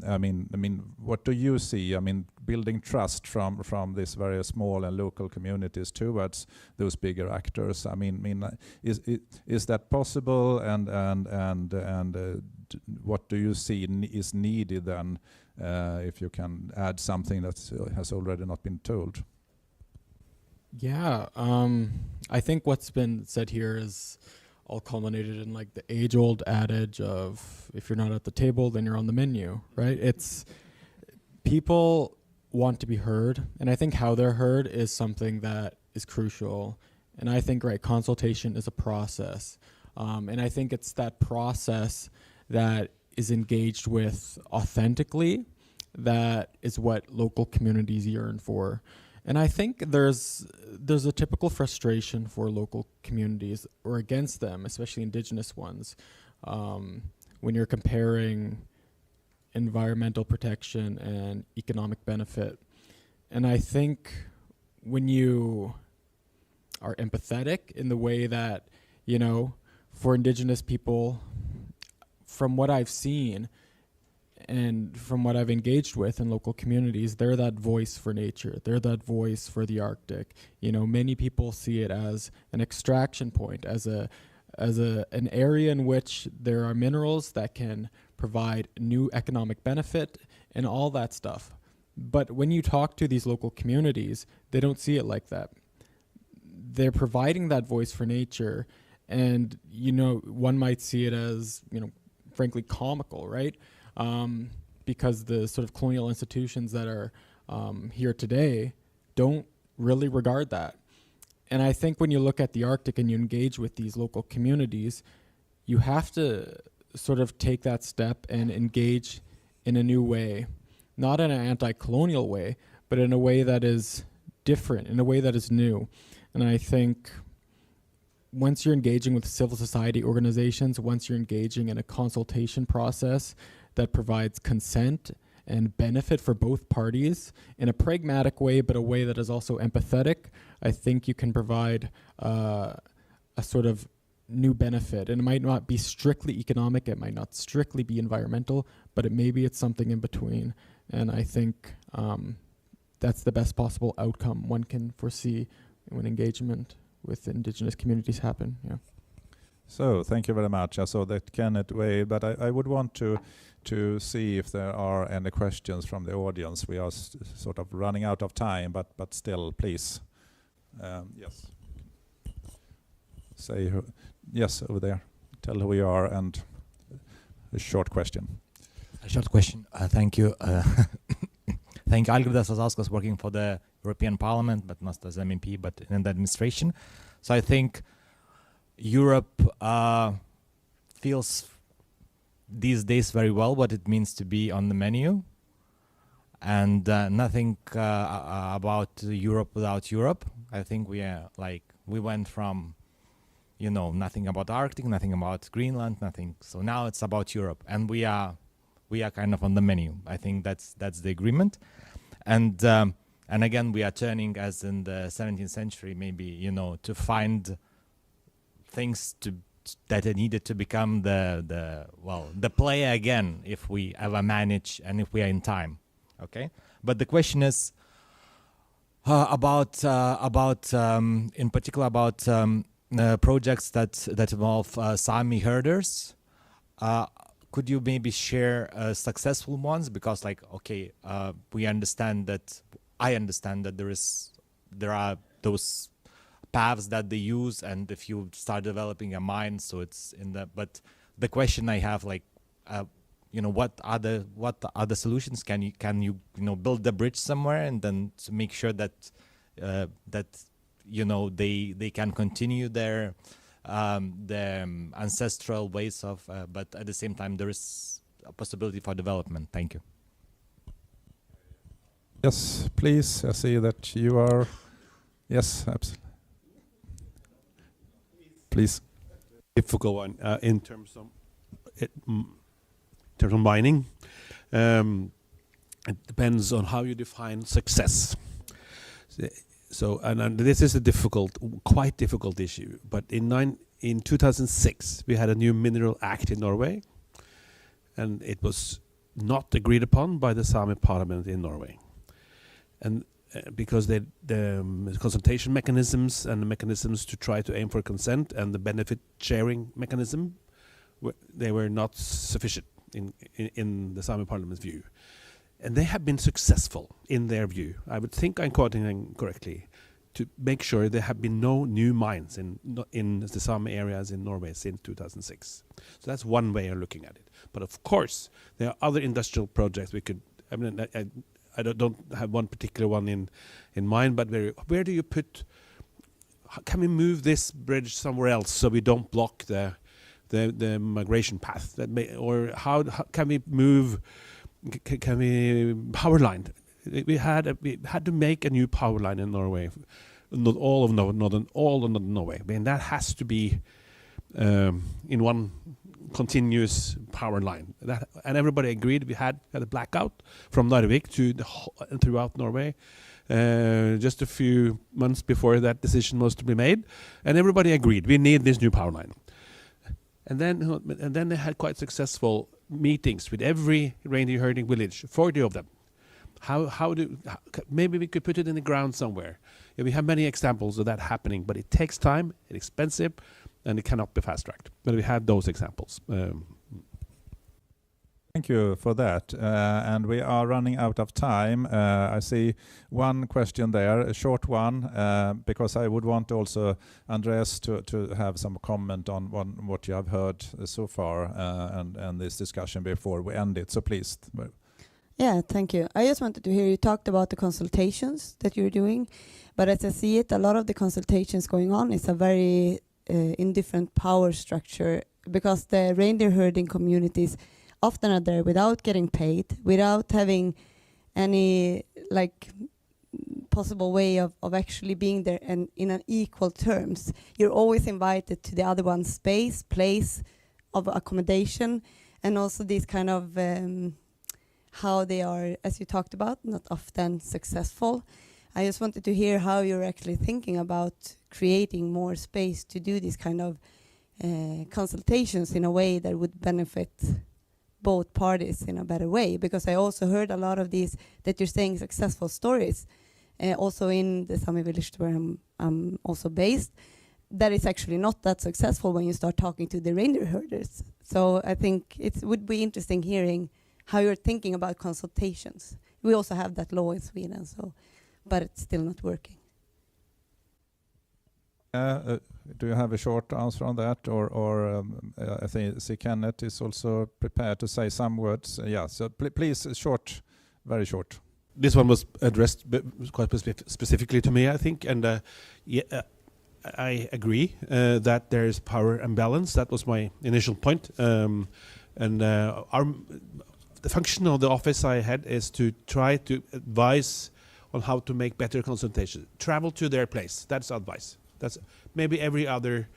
I mean, what do you see? I mean, building trust from these very small and local communities towards those bigger actors. I mean, is that possible? And what do you see is needed then, if you can add something that has already not been told? Yeah, I think what's been said here is all culminated in like the age-old adage of if you're not at the table, then you're on the menu, right? It's people want to be heard, and I think how they're heard is something that is crucial. And I think, right, consultation is a process, and I think it's that process that is engaged with authentically that is what local communities yearn for. And I think there's a typical frustration for local communities or against them, especially indigenous ones, when you're comparing environmental protection and economic benefit. And I think when you are empathetic in the way that, you know, for indigenous people, from what I've seen, and from what I've engaged with in local communities, they're that voice for nature. They're that voice for the Arctic. You know, many people see it as an extraction point, as an area in which there are minerals that can provide new economic benefit and all that stuff. But when you talk to these local communities, they don't see it like that. They're providing that voice for nature, and, you know, one might see it as, you know, frankly comical, right? Because the sort of colonial institutions that are here today don't really regard that. And I think when you look at the Arctic and you engage with these local communities, you have to sort of take that step and engage in a new way, not in an anti-colonial way, but in a way that is different, in a way that is new. And I think once you're engaging with civil society organizations, once you're engaging in a consultation process that provides consent and benefit for both parties in a pragmatic way, but a way that is also empathetic, I think you can provide a sort of new benefit. And it might not be strictly economic, it might not strictly be environmental, but maybe it's something in between. And I think that's the best possible outcome one can foresee when engagement with indigenous communities happen. Yeah. So thank you very much. I saw that Kenneth waved, but I would want to see if there are any questions from the audience. We are sort of running out of time, but still, please. Yes. Say who, yes, over there. Tell who you are and a short question. A short question. Thank you. Thank you. Algirdas Ozauskas, working for the European Parliament, but not as MEP, but in the administration. So I think Europe feels these days very well what it means to be on the menu, and nothing about Europe without Europe. I think we went from, you know, nothing about Arctic, nothing about Greenland, nothing. So now it's about Europe, and we are kind of on the menu. I think that's the agreement, and again we are turning, as in the 17th century, maybe, you know, to find things that are needed to become the player again, if we ever manage and if we are in time. Okay, but the question is about in particular about projects that involve Sami herders. Could you maybe share successful ones? Because, like, okay, I understand that there are those paths that they use, and if you start developing a mine, so it's in the. But the question I have, like, you know, what other solutions can you build the bridge somewhere, and then to make sure that you know they can continue their ancestral ways of, but at the same time there is a possibility for development. Thank you. Yes, please. I see that you are. Yes, absolutely. Please. Difficult one in terms of mining. It depends on how you define success. So, and this is a quite difficult issue. But in 2006, we had a new Mineral Act in Norway, and it was not agreed upon by the Sami Parliament in Norway, and because the consultation mechanisms and the mechanisms to try to aim for consent and the benefit sharing mechanism, they were not sufficient in the Sami Parliament's view. And they have been successful in their view. I would think I'm quoting them correctly, to make sure there have been no new mines in the Sami areas in Norway since 2006. So that's one way of looking at it. But of course, there are other industrial projects we could. I mean, I don't have one particular one in mind, but where do you put? Can we move this bridge somewhere else so we don't block the migration path? Or how can we move? Can we power line? We had to make a new power line in Norway, not all of Norway. I mean, that has to be in one continuous power line. And everybody agreed. We had a blackout from Narvik to throughout Norway just a few months before that decision was to be made, and everybody agreed we need this new power line. And then they had quite successful meetings with every reindeer herding village, 40 of them. Maybe we could put it in the ground somewhere. Yeah, we have many examples of that happening, but it takes time, it's expensive, and it cannot be fast-tracked. But we have those examples. Thank you for that. And we are running out of time. I see one question there, a short one, because I would want also Andreas to have some comment on what you have heard so far and this discussion before we end it. So please. Yeah, thank you. I just wanted to hear you talked about the consultations that you're doing, but as I see it, a lot of the consultations going on is a very indifferent power structure, because the reindeer herding communities often are there without getting paid, without having any like possible way of actually being there and in an equal terms. You're always invited to the other one's space, place of accommodation, and also these kind of how they are, as you talked about, not often successful. I just wanted to hear how you're actually thinking about creating more space to do these kind of consultations in a way that would benefit both parties in a better way. Because I also heard a lot of these that you're saying successful stories, also in the Sami village where I'm also based, that is actually not that successful when you start talking to the reindeer herders. So I think it would be interesting hearing how you're thinking about consultations. We also have that law in Sweden, so, but it's still not working. Do you have a short answer on that, or I think Kenneth is also prepared to say some words. Yeah, so please, short, very short. This one was addressed quite specifically to me, I think, and I agree that there is power imbalance. That was my initial point, the function of the office I had is to try to advise on how to make better consultation. Travel to their place. That's advice. That's maybe every other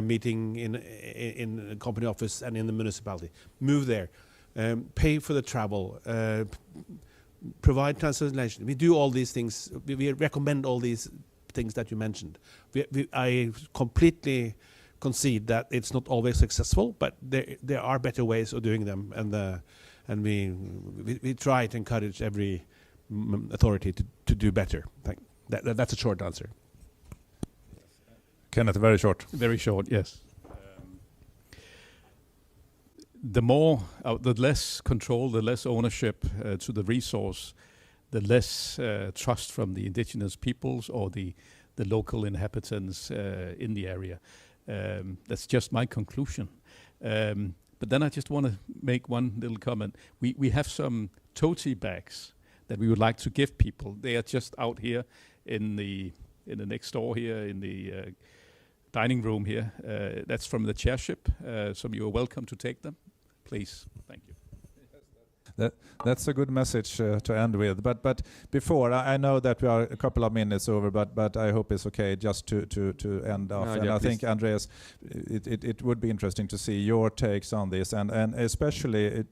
meeting in a company office and in the municipality. Move there. Pay for the travel. Provide translation. We do all these things. We recommend all these things that you mentioned. I completely concede that it's not always successful, but there are better ways of doing them, and we try to encourage every authority to do better. That's a short answer. Kenneth, very short. Very short, yes. The less control, the less ownership to the resource, the less trust from the indigenous peoples or the local inhabitants in the area. That's just my conclusion. But then I just want to make one little comment. We have some toti bags that we would like to give people. They are just out here in the next door here in the dining room here. That's from the chairship. So you are welcome to take them, please. Thank you. That's a good message to end with. But before, I know that we are a couple of minutes over, but I hope it's okay just to end off. No, and yeah, I think, Andreas, it would be interesting to see your takes on this, and especially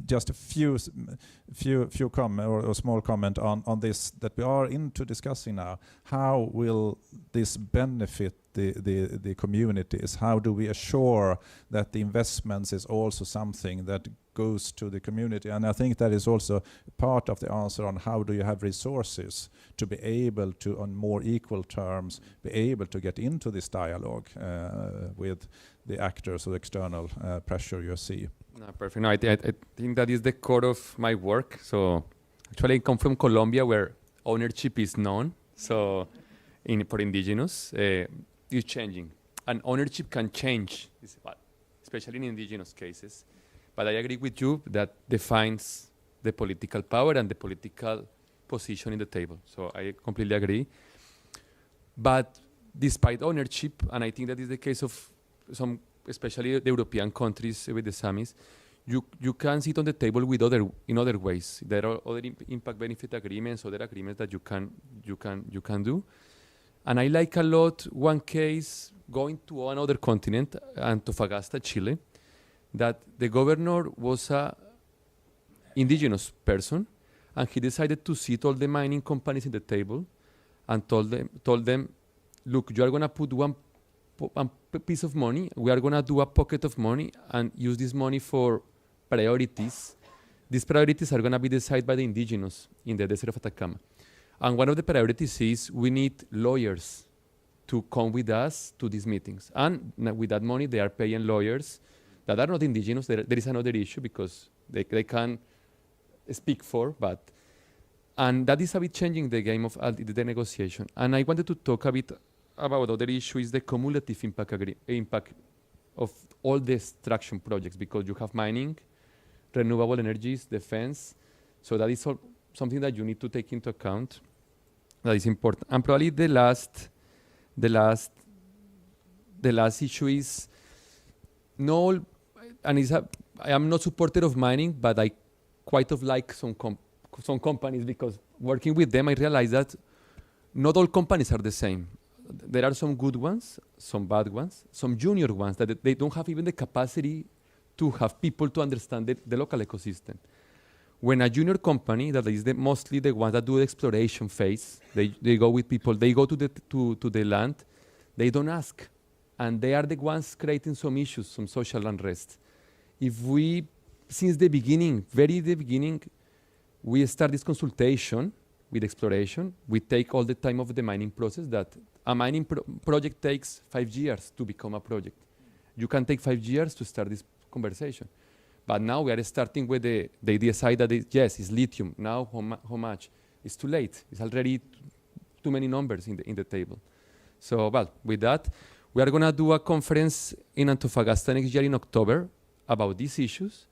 just a few comment or small comment on this that we are into discussing now. How will this benefit the communities? How do we assure that the investments is also something that goes to the community? And I think that is also part of the answer on how do you have resources to be able to, on more equal terms, be able to get into this dialogue with the actors or external pressure you see. No, perfect. No, I think that is the core of my work. So actually I come from Colombia, where ownership is known. So for indigenous, it's changing. And ownership can change, especially in indigenous cases. But I agree with you that defines the political power and the political position in the table. So I completely agree. But despite ownership, and I think that is the case of some, especially the European countries with the Samis, you can sit on the table with in other ways. There are other impact benefit agreements, other agreements that you can do. And I like a lot one case going to another continent, Antofagasta, Chile, that the governor was a indigenous person, and he decided to sit all the mining companies in the table and told them, look, you are going to put one piece of money, we are going to do a pocket of money and use this money for priorities. These priorities are going to be decided by the indigenous in the desert of Atacama. And one of the priorities is we need lawyers to come with us to these meetings. And with that money, they are paying lawyers that are not indigenous. There is another issue because they can speak for, and that is a bit changing the game of the negotiation. And I wanted to talk a bit about other issue is the cumulative impact of all the extraction projects, because you have mining renewable energies, defense. So that is something that you need to take into account. That is important. And probably the last issue is I am not supporter of mining, but I quite like some companies, because working with them, I realized that not all companies are the same. There are some good ones, some bad ones, some junior ones that they don't have even the capacity to have people to understand the local ecosystem. When a junior company, that is mostly the ones that do the exploration phase, they go with people, they go to the land, they don't ask. And they are the ones creating some issues, some social unrest. If we, since the beginning, we start this consultation with exploration, we take all the time of the mining process, that a mining project takes 5 years to become a project. You can take 5 years to start this conversation. But now we are starting with they decide that yes, it's lithium. Now how much? It's too late. It's already too many numbers in the table. So, well, with that, we are going to do a conference in Antofagasta next year in October about these issues.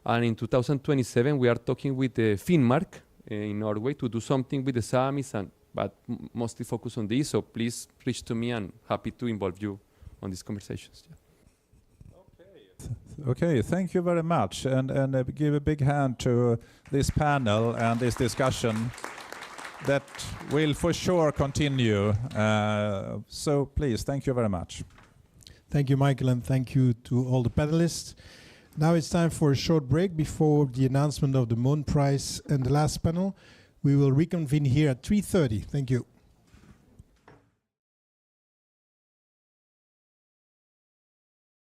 And in 2027, we are talking with Finnmark in Norway to do something with the Samis, but mostly focus on this. So please reach to me, and happy to involve you on these conversations. Yeah. Okay, thank you very much, and give a big hand to this panel and this discussion that will for sure continue. So please, thank you very much. Thank you, Michael, and thank you to all the panelists. Now it's time for a short break before the announcement of the Moon Prize and the last panel. We will reconvene here at 3:30. Thank you.